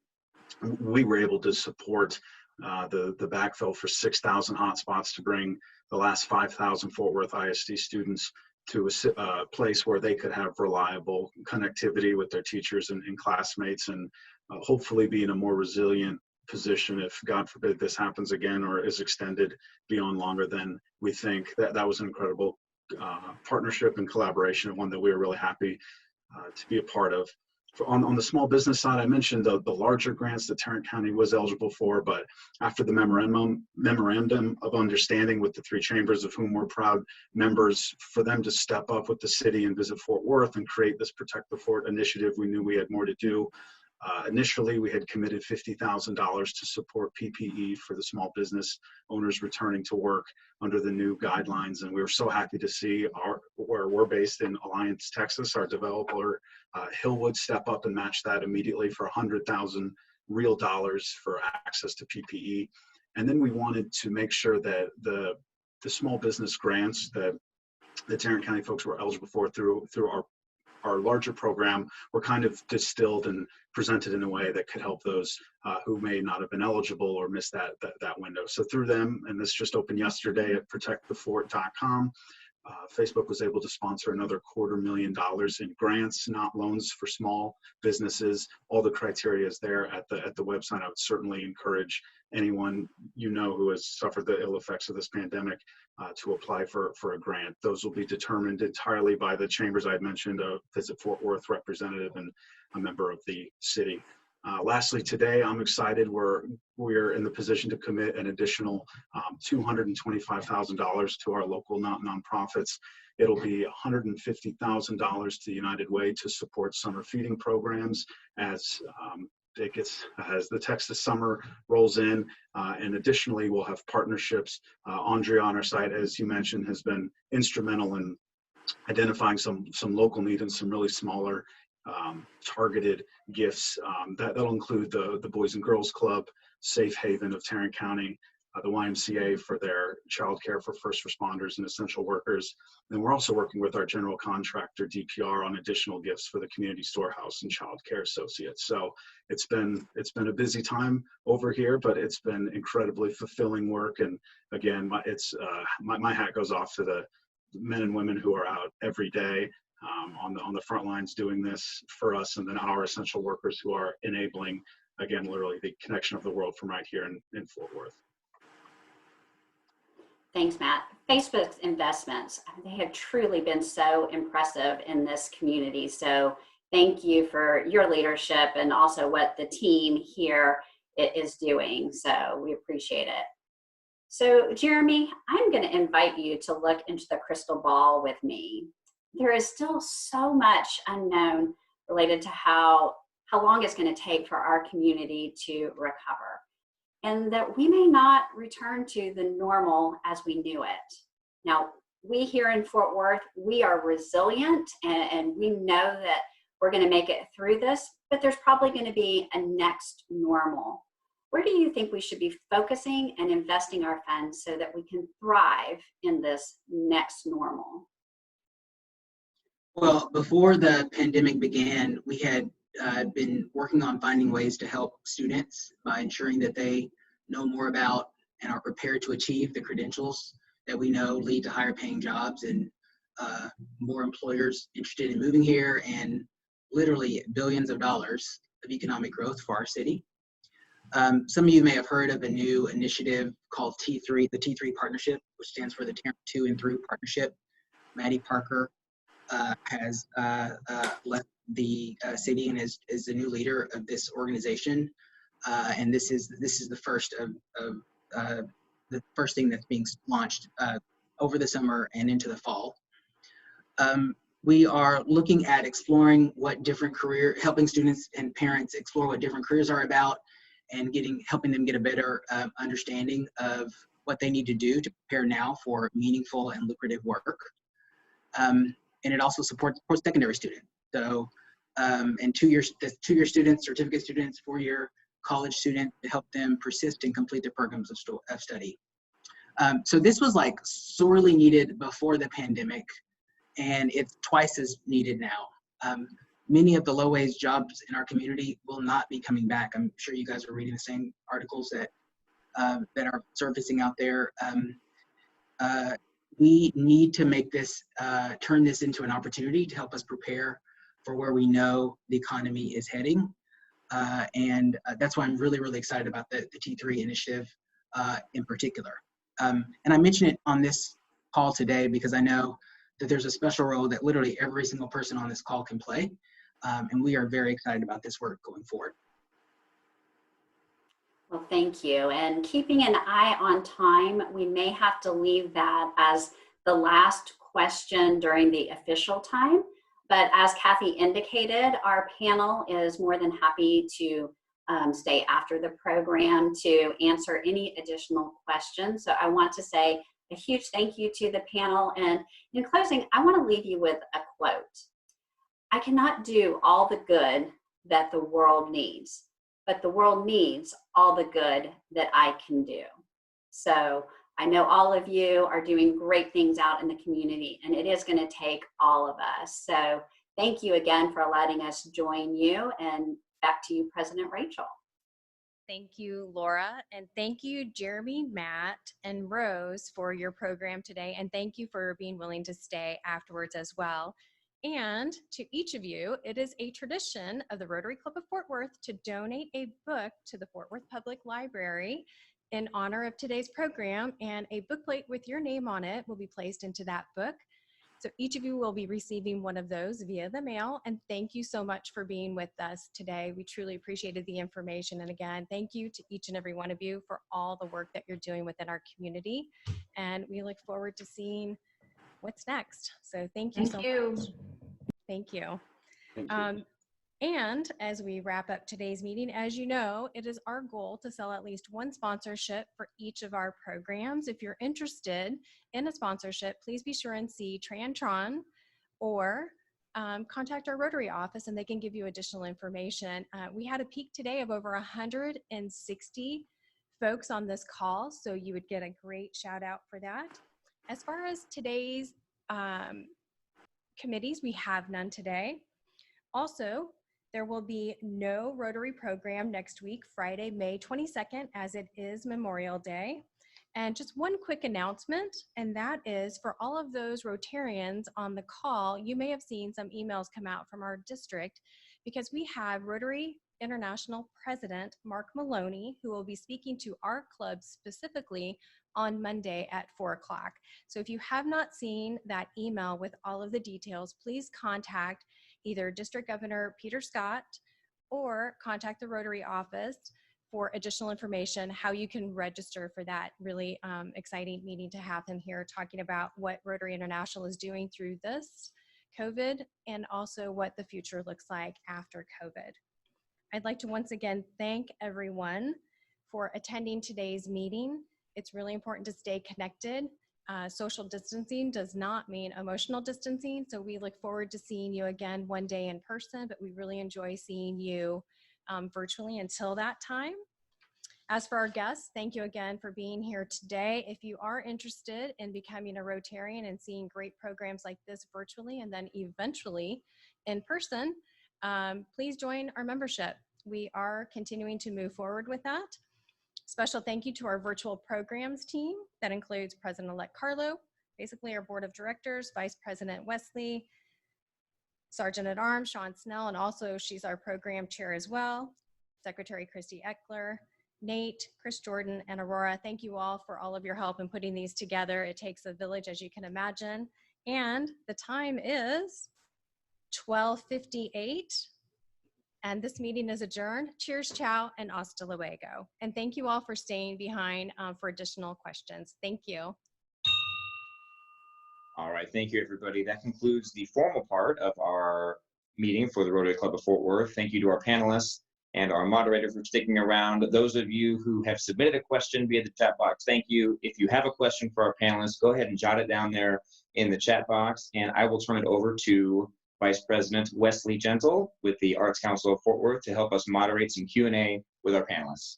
we were able to support the backfill for 6,000 hotspots to bring the last 5,000 Fort Worth ISD students to a place where they could have reliable connectivity with their teachers and classmates, and hopefully be in a more resilient position if, God forbid, this happens again or is extended beyond longer than we think. That was an incredible partnership and collaboration, and one that we were really happy to be a part of. On the small business side, I mentioned the larger grants that Tarrant County was eligible for, but after the memorandum of understanding with the three chambers, of whom we're proud members, for them to step up with the city and visit Fort Worth and create this Protect the Fort initiative, we knew we had more to do. Initially, we had committed $50,000 to support PPE for the small business owners returning to work under the new guidelines. And we were so happy to see where we're based in Alliance, Texas, our developer, Hillwood, step up and match that immediately for $100,000 real dollars for access to PPE. And then we wanted to make sure that the small business grants that the Tarrant County folks were eligible for through our larger program were kind of distilled and presented in a way that could help those who may not have been eligible or missed that window. So through them, and this just opened yesterday at protectthefort.com, Facebook was able to sponsor another $250,000 in grants, not loans, for small businesses. All the criteria is there at the website. I would certainly encourage anyone who has suffered the ill effects of this pandemic to apply for a grant. Those will be determined entirely by the chambers I'd mentioned, a Visit Fort Worth representative and a member of the city. Lastly, today I'm excited we're in the position to commit an additional $225,000 to our local nonprofits. It'll be $150,000 to United Way to support summer feeding programs as the Texas summer rolls in, and additionally we'll have partnerships. Andrea on our site, as you mentioned, has been instrumental in identifying some local need and some really smaller targeted gifts. That'll include the Boys and Girls Club, Safe Haven of Tarrant County, the YMCA for their child care for first responders and essential workers. And we're also working with our general contractor, DPR, on additional gifts for the community storehouse and child care associates. So it's been a busy time over here, but it's been incredibly fulfilling work. And again, my hat goes off to the men and women who are out every day on the front lines doing this for us, and then our essential workers who are enabling, again, literally the connection of the world from right here in Fort Worth. Thanks, Matt. Facebook's investments, they have truly been so impressive in this community. So thank you for your leadership and also what the team here is doing. So we appreciate it. So Jeremy, I'm going to invite you to look into the crystal ball with me. There is still so much unknown related to how long it's going to take for our community to recover, and that we may not return to the normal as we knew it. Now, we here in Fort Worth, we are resilient, and we know that we're going to make it through this, but there's probably going to be a next normal. Where do you think we should be focusing and investing our funds so that we can thrive in this next normal? Well, before the pandemic began, we had been working on finding ways to help students by ensuring that they know more about and are prepared to achieve the credentials that we know lead to higher paying jobs and more employers interested in moving here, and literally billions of dollars of economic growth for our city. Some of you may have heard of a new initiative called T3, the T3 Partnership, which stands for the Tarrant 2 and Through Partnership. Maddie Parker has left the city and is the new leader of this organization, and this is the first of the first thing that's being launched over the summer and into the fall. We are looking at exploring what different helping students and parents explore what different careers are about, and helping them get a better understanding of what they need to do to prepare now for meaningful and lucrative work. And it also supports post-secondary students. So, and two-year students, certificate students, four-year college students, to help them persist and complete their programs of study. So this was like sorely needed before the pandemic, and it's twice as needed now. Many of the low-wage jobs in our community will not be coming back. I'm sure you guys are reading the same articles that are surfacing out there. We need to make this, turn this into an opportunity to help us prepare for where we know the economy is heading. And that's why I'm really, really excited about the T3 initiative in particular. And I mention it on this call today because I know that there's a special role that literally every single person on this call can play. And we are very excited about this work going forward. Well, thank you. And keeping an eye on time, we may have to leave that as the last question during the official time. But as Kathy indicated, our panel is more than happy to stay after the program to answer any additional questions. So I want to say a huge thank you to the panel. And in closing, I want to leave you with a quote. I cannot do all the good that the world needs, but the world needs all the good that I can do. So I know all of you are doing great things out in the community, and it is going to take all of us. So thank you again for letting us join you, and back to you, President Rachel. Thank you, Laura, and thank you, Jeremy, Matt, and Rose for your program today, and thank you for being willing to stay afterwards as well. And to each of you, it is a tradition of the Rotary Club of Fort Worth to donate a book to the Fort Worth Public Library in honor of today's program, and a bookplate with your name on it will be placed into that book. So each of you will be receiving one of those via the mail, and thank you so much for being with us today. We truly appreciated the information, and again, thank you to each and every one of you for all the work that you're doing within our community, and we look forward to seeing what's next. So thank you so much. Thank you. And as we wrap up today's meeting, as you know, it is our goal to sell at least one sponsorship for each of our programs. If you're interested in a sponsorship, please be sure and see Trantron or contact our Rotary office and they can give you additional information. We had a peak today of over 160 folks on this call, so you would get a great shout out for that. As far as today's committees, we have none today. Also, there will be no Rotary program next week, Friday, May 22nd, as it is Memorial Day. And just one quick announcement, and that is for all of those Rotarians on the call, you may have seen some emails come out from our district because we have Rotary International President Mark Maloney, who will be speaking to our club specifically on Monday at 4 o'clock. So if you have not seen that email with all of the details, please contact either District Governor Peter Scott or contact the Rotary office for additional information, how you can register for that really exciting meeting to happen here, talking about what Rotary International is doing through this COVID and also what the future looks like after COVID. I'd like to once again thank everyone for attending today's meeting. It's really important to stay connected. Social distancing does not mean emotional distancing, so we look forward to seeing you again one day in person, but we really enjoy seeing you virtually until that time. As for our guests, thank you again for being here today. If you are interested in becoming a Rotarian and seeing great programs like this virtually and then eventually in person, please join our membership. We are continuing to move forward with that. Special thank you to our virtual programs team that includes President-elect Carlo, basically our board of directors, Vice President Wesley, Sergeant at Arms Sean Snell, and also she's our program chair as well, Secretary Christy Eckler, Nate, Chris Jordan, and Aurora. Thank you all for all of your help in putting these together. It takes a village, as you can imagine. And the time is 12:58. And this meeting is adjourned. Cheers, ciao, and hasta luego. And thank you all for staying behind for additional questions. Thank you. All right, thank you, everybody. That concludes the formal part of our meeting for the Rotary Club of Fort Worth. Thank you to our panelists and our moderator for sticking around. Those of you who have submitted a question via the chat box, thank you. If you have a question for our panelists, go ahead and jot it down there in the chat box, and I will turn it over to Vice President Wesley Gentle with the Arts Council of Fort Worth to help us moderate some Q&A with our panelists.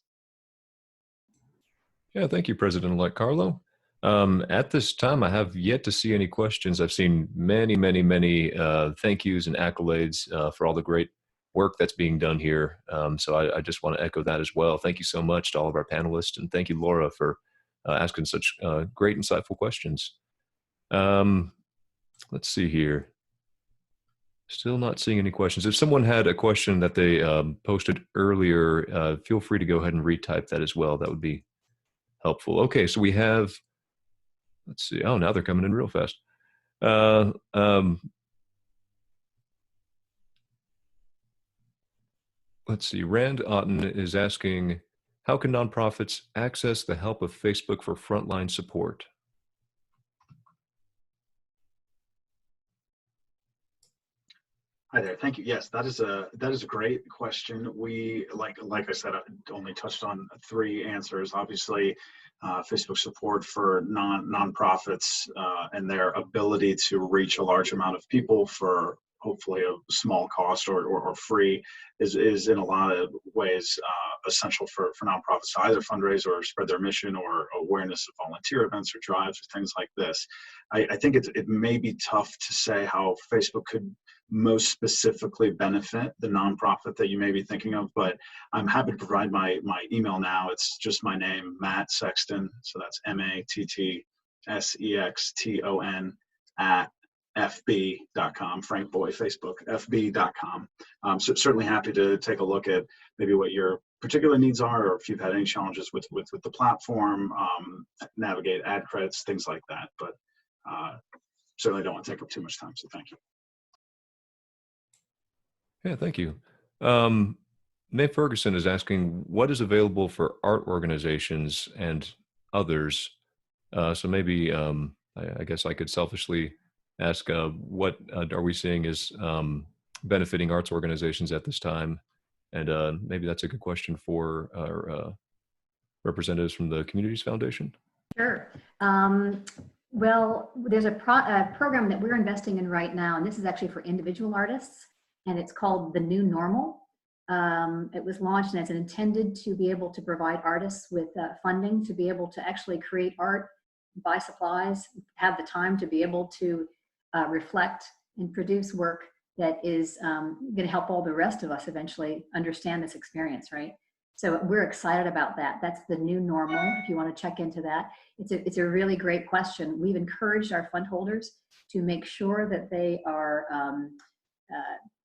Yeah, thank you, President-elect Carlo. At this time, I have yet to see any questions. I've seen many thank yous and accolades for all the great work that's being done here. So I just want to echo that as well. Thank you so much to all of our panelists, and thank you, Laura, for asking such great, insightful questions. Let's see here. Still not seeing any questions. If someone had a question that they posted earlier, feel free to go ahead and retype that as well. That would be helpful. Okay, so we have, let's see. Oh, now they're coming in real fast. Let's see. Rand Otten is asking, how can nonprofits access the help of Facebook for frontline support? Hi there. Thank you. Yes, that is a great question. We like I said, I only touched on 3 answers. Obviously, Facebook support for nonprofits and their ability to reach a large amount of people for hopefully a small cost or free is in a lot of ways essential for nonprofits to either fundraise or spread their mission or awareness of volunteer events or drives or things like this. I think it may be tough to say how Facebook could most specifically benefit the nonprofit that you may be thinking of, but I'm happy to provide my email now. It's just my name, Matt Sexton. So that's MATTSEXTON at FB.com, Frank Boy, Facebook, FB.com. So certainly happy to take a look at maybe what your particular needs are, or if you've had any challenges with the platform, navigate ad credits, things like that. But certainly don't want to take up too much time, so thank you. Yeah, thank you. Nate Ferguson is asking, what is available for art organizations and others? So maybe I guess I could selfishly ask, what are we seeing is benefiting arts organizations at this time? And maybe that's a good question for our representatives from the Communities Foundation. Sure. Well, there's a program that we're investing in right now, and this is actually for individual artists, and it's called The New Normal. It was launched and it's intended to be able to provide artists with funding to be able to actually create art, buy supplies, have the time to be able to reflect and produce work that is going to help all the rest of us eventually understand this experience, right? So we're excited about that. That's the new normal, if you want to check into that. It's a really great question. We've encouraged our fund holders to make sure that they are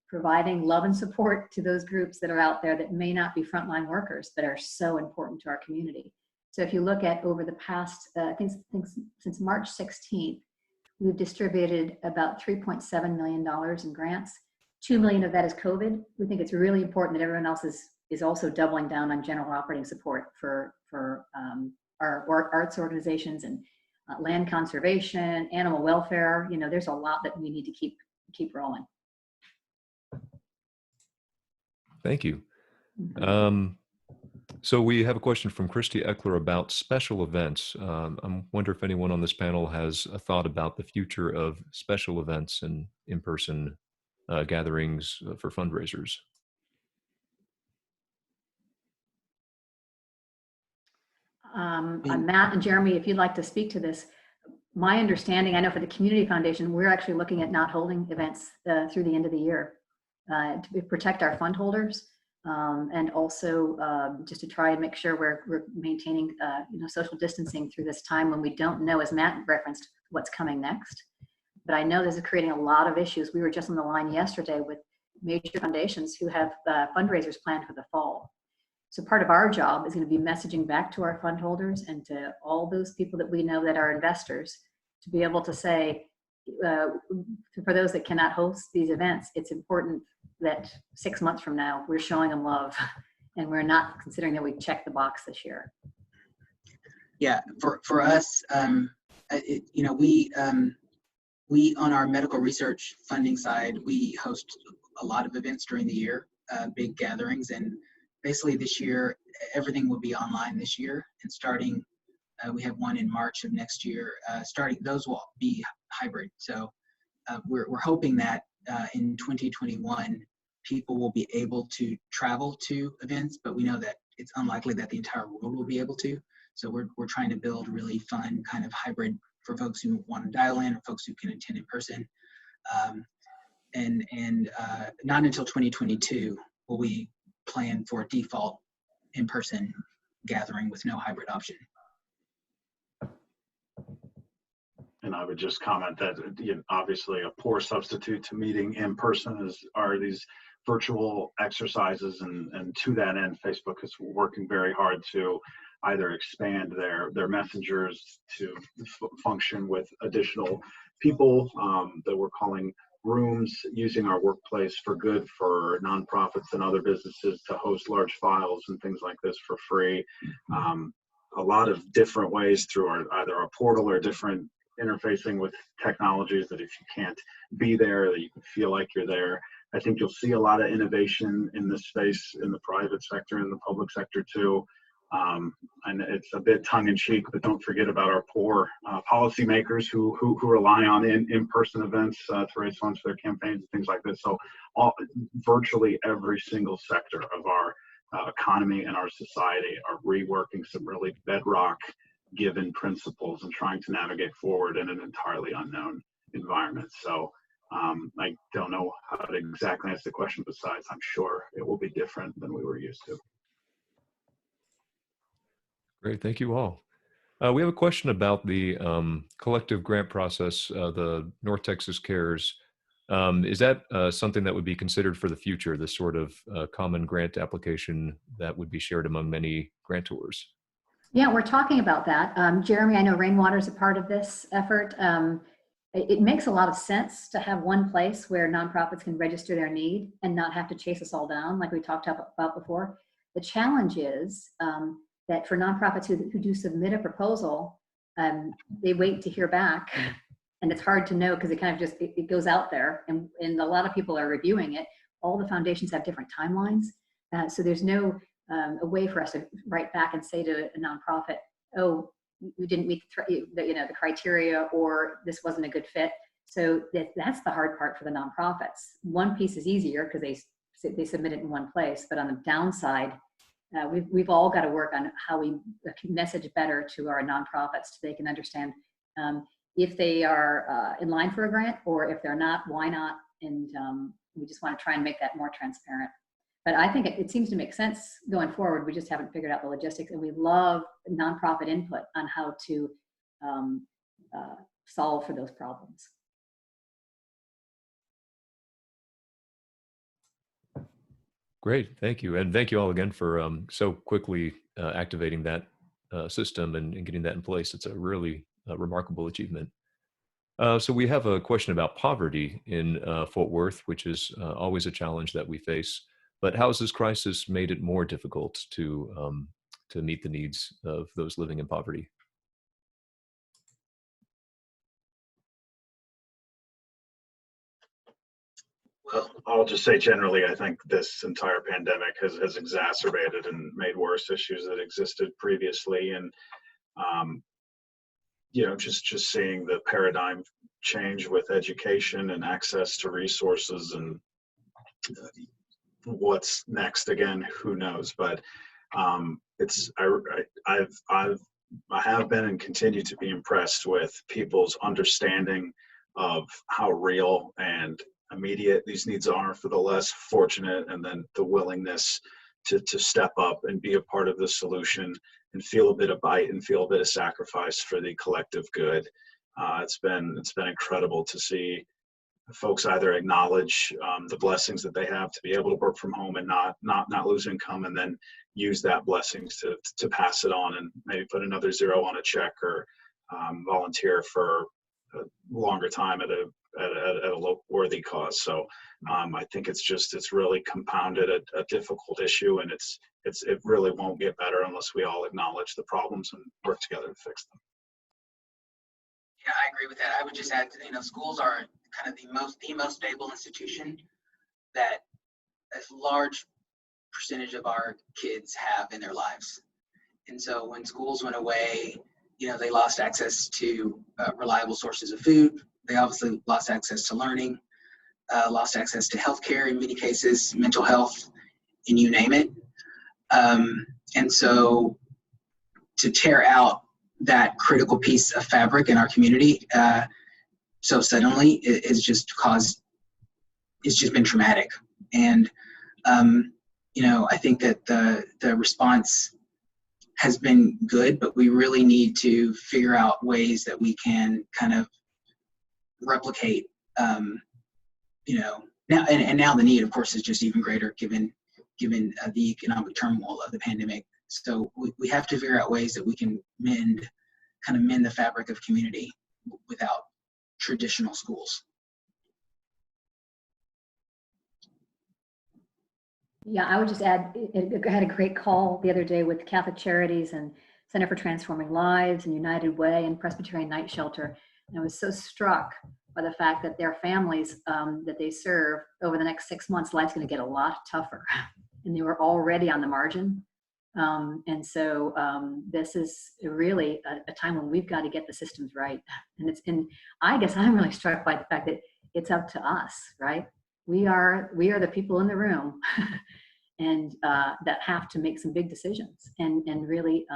providing love and support to those groups that are out there that may not be frontline workers, but are so important to our community. So if you look at over the past, I think since March 16th, we've distributed about $3.7 million in grants. 2 million of that is COVID. We think it's really important that everyone else is also doubling down on general operating support for our arts organizations and land conservation, animal welfare. You know, there's a lot that we need to keep rolling. Thank you. So we have a question from Christy Eckler about special events. I wonder if anyone on this panel has a thought about the future of special events and in-person gatherings for fundraisers. Matt and Jeremy, if you'd like to speak to this, my understanding, I know for the Community Foundation, we're actually looking at not holding events through the end of the year to protect our fund holders. And also just to try and make sure we're maintaining social distancing through this time when we don't know, as Matt referenced, what's coming next. But I know this is creating a lot of issues. We were just on the line yesterday with major foundations who have fundraisers planned for the fall. So part of our job is going to be messaging back to our fund holders and to all those people that we know that are investors to be able to say, for those that cannot host these events, it's important that 6 months from now, we're showing them love and we're not considering that we checked the box this year. Yeah, for us, we on our medical research funding side, we host a lot of events during the year, big gatherings, and basically this year, everything will be online this year, and starting, we have one in March of next year, those will be hybrid. So we're hoping that in 2021, people will be able to travel to events, but we know that it's unlikely that the entire world will be able to. So we're trying to build really fun kind of hybrid for folks who want to dial in or folks who can attend in person. And not until 2022 will we plan for default in-person gathering with no hybrid option. And I would just comment that obviously a poor substitute to meeting in person are these virtual exercises, and to that end, Facebook is working very hard to either expand their messengers to function with additional people that we're calling rooms, using our workplace for good for nonprofits and other businesses to host large files and things like this for free. A lot of different ways through either a portal or different interfacing with technologies that if you can't be there, that you can feel like you're there. I think you'll see a lot of innovation in this space in the private sector and the public sector too. And it's a bit tongue-in-cheek, but don't forget about our poor policymakers who rely on in-person events to raise funds for their campaigns and things like this. So virtually every single sector of our economy and our society are reworking some really bedrock given principles and trying to navigate forward in an entirely unknown environment. So I don't know how to exactly answer the question, besides I'm sure it will be different than we were used to. Great, thank you all. We have a question about the collective grant process, the North Texas Cares. Is that something that would be considered for the future, this sort of common grant application that would be shared among many grantors? Yeah, we're talking about that. Jeremy, I know Rainwater is a part of this effort. It makes a lot of sense to have one place where nonprofits can register their need and not have to chase us all down like we talked about before. The challenge is that for nonprofits who do submit a proposal, they wait to hear back. And it's hard to know because it kind of just, it goes out there and a lot of people are reviewing it. All the foundations have different timelines. So there's no a way for us to write back and say to a nonprofit, oh, you didn't meet the criteria, or this wasn't a good fit. So that's the hard part for the nonprofits. One piece is easier because they submit it in one place, but on the downside, we've all got to work on how we message better to our nonprofits so they can understand if they are in line for a grant, or if they're not, why not? And we just want to try and make that more transparent. But I think it seems to make sense going forward. We just haven't figured out the logistics, and we love nonprofit input on how to solve for those problems. Great, thank you. And thank you all again for so quickly activating that system and getting that in place. It's a really remarkable achievement. So we have a question about poverty in Fort Worth, which is always a challenge that we face. But how has this crisis made it more difficult to meet the needs of those living in poverty? Well, I'll just say generally, I think this entire pandemic has exacerbated and made worse issues that existed previously. And, you know, just seeing the paradigm change with education and access to resources, and what's next, again, who knows? But I have been and continue to be impressed with people's understanding of how real and immediate these needs are for the less fortunate, and then the willingness to step up and be a part of the solution and feel a bit of bite and feel a bit of sacrifice for the collective good. It's been incredible to see folks either acknowledge the blessings that they have to be able to work from home and not lose income, and then use that blessings to pass it on and maybe put another zero on a check, or volunteer for a longer time at a worthy cause. So I think it's really compounded a difficult issue, and it really won't get better unless we all acknowledge the problems and work together to fix them. Yeah, I agree with that. I would just add, schools are kind of the most stable institution that a large percentage of our kids have in their lives. And so when schools went away, they lost access to reliable sources of food. They obviously lost access to learning, lost access to healthcare in many cases, mental health, and you name it. And so to tear out that critical piece of fabric in our community so suddenly, it's just been traumatic. And I think that the response has been good, but we really need to figure out ways that we can kind of replicate, now the need, of course, is just even greater given the economic turmoil of the pandemic. So we have to figure out ways that we can mend the fabric of community without traditional schools. Yeah, I would just add, I had a great call the other day with Catholic Charities and Center for Transforming Lives and United Way and Presbyterian Night Shelter. And I was so struck by the fact that their families that they serve over the next 6 months, life's going to get a lot tougher. And they were already on the margin. And so this is really a time when we've got to get the systems right. And I guess I'm really struck by the fact that it's up to us, right? We are the people in the room and that have to make some big decisions and really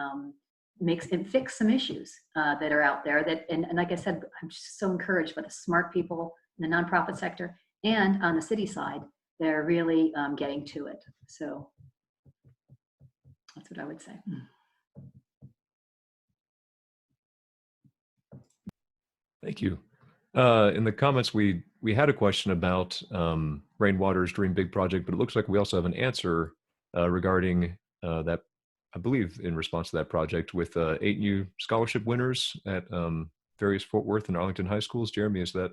fix some issues that are out there and like I said, I'm just so encouraged by the smart people in the nonprofit sector and on the city side. They're really getting to it. So that's what I would say. Thank you. In the comments, we had a question about Rainwater's Dream Big project, but it looks like we also have an answer regarding that, I believe, in response to that project with 8 new scholarship winners at various Fort Worth and Arlington high schools. Jeremy, is that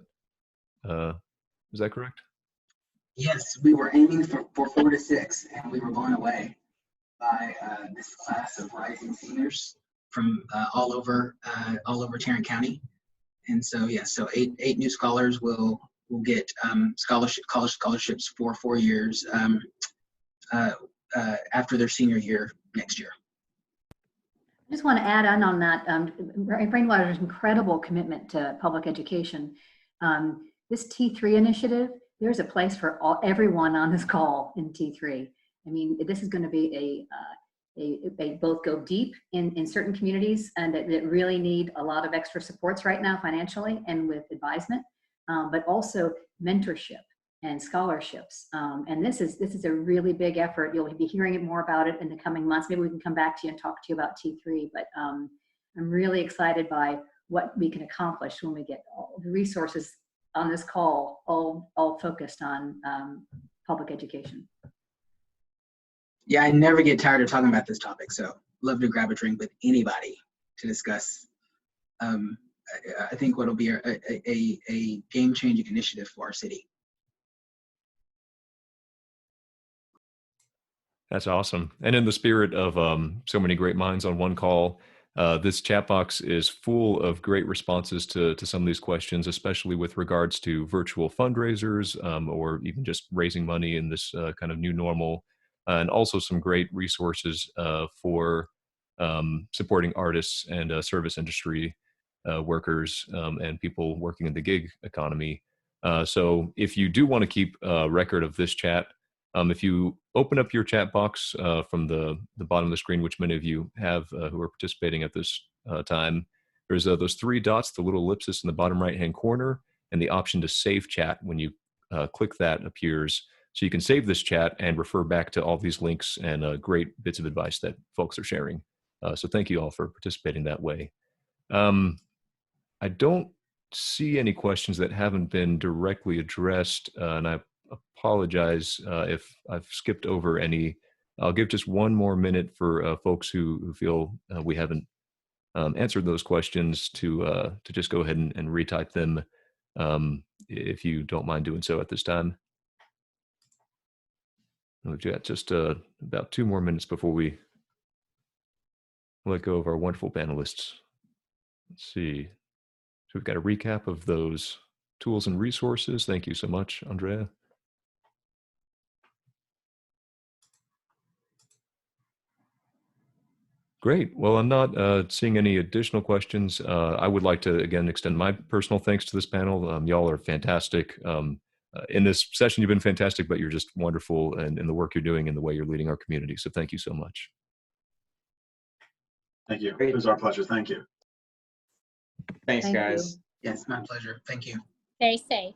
correct? Yes, we were aiming for 4 to 6, and we were blown away by this class of rising seniors from all over Tarrant County. And so, yeah, so eight new scholars will get college scholarships for 4 years after their senior year next year. I just want to add on that. Rainwater's incredible commitment to public education. This T3 initiative, there's a place for everyone on this call in T3. I mean, this is going to be they both go deep in certain communities and that really need a lot of extra supports right now financially and with advisement, but also mentorship and scholarships. And this is a really big effort. You'll be hearing more about it in the coming months. Maybe we can come back to you and talk to you about T3, but I'm really excited by what we can accomplish when we get all the resources on this call, all focused on public education. Yeah, I never get tired of talking about this topic, so love to grab a drink with anybody to discuss. I think what'll be a game-changing initiative for our city. That's awesome. And in the spirit of so many great minds on one call, this chat box is full of great responses to some of these questions, especially with regards to virtual fundraisers or even just raising money in this kind of new normal. And also some great resources for supporting artists and service industry workers and people working in the gig economy. So if you do want to keep a record of this chat, if you open up your chat box from the bottom of the screen, which many of you have who are participating at this time, there's those 3 dots, the little ellipsis in the bottom right-hand corner, and the option to save chat. When you click that appears. So you can save this chat and refer back to all these links and great bits of advice that folks are sharing. So thank you all for participating that way. I don't see any questions that haven't been directly addressed, and I apologize if I've skipped over any. I'll give just one more minute for folks who feel we haven't answered those questions to just go ahead and retype them if you don't mind doing so at this time. We've got just about 2 more minutes before we let go of our wonderful panelists. Let's see. So we've got a recap of those tools and resources. Thank you so much, Andrea. Great. Well, I'm not seeing any additional questions. I would like to, again, extend my personal thanks to this panel. Y'all are fantastic. In this session, you've been fantastic, but you're just wonderful in the work you're doing and the way you're leading our community. So thank you so much. Thank you. It was our pleasure. Thank you. Thanks, guys. Yes, my pleasure. Thank you. Very safe.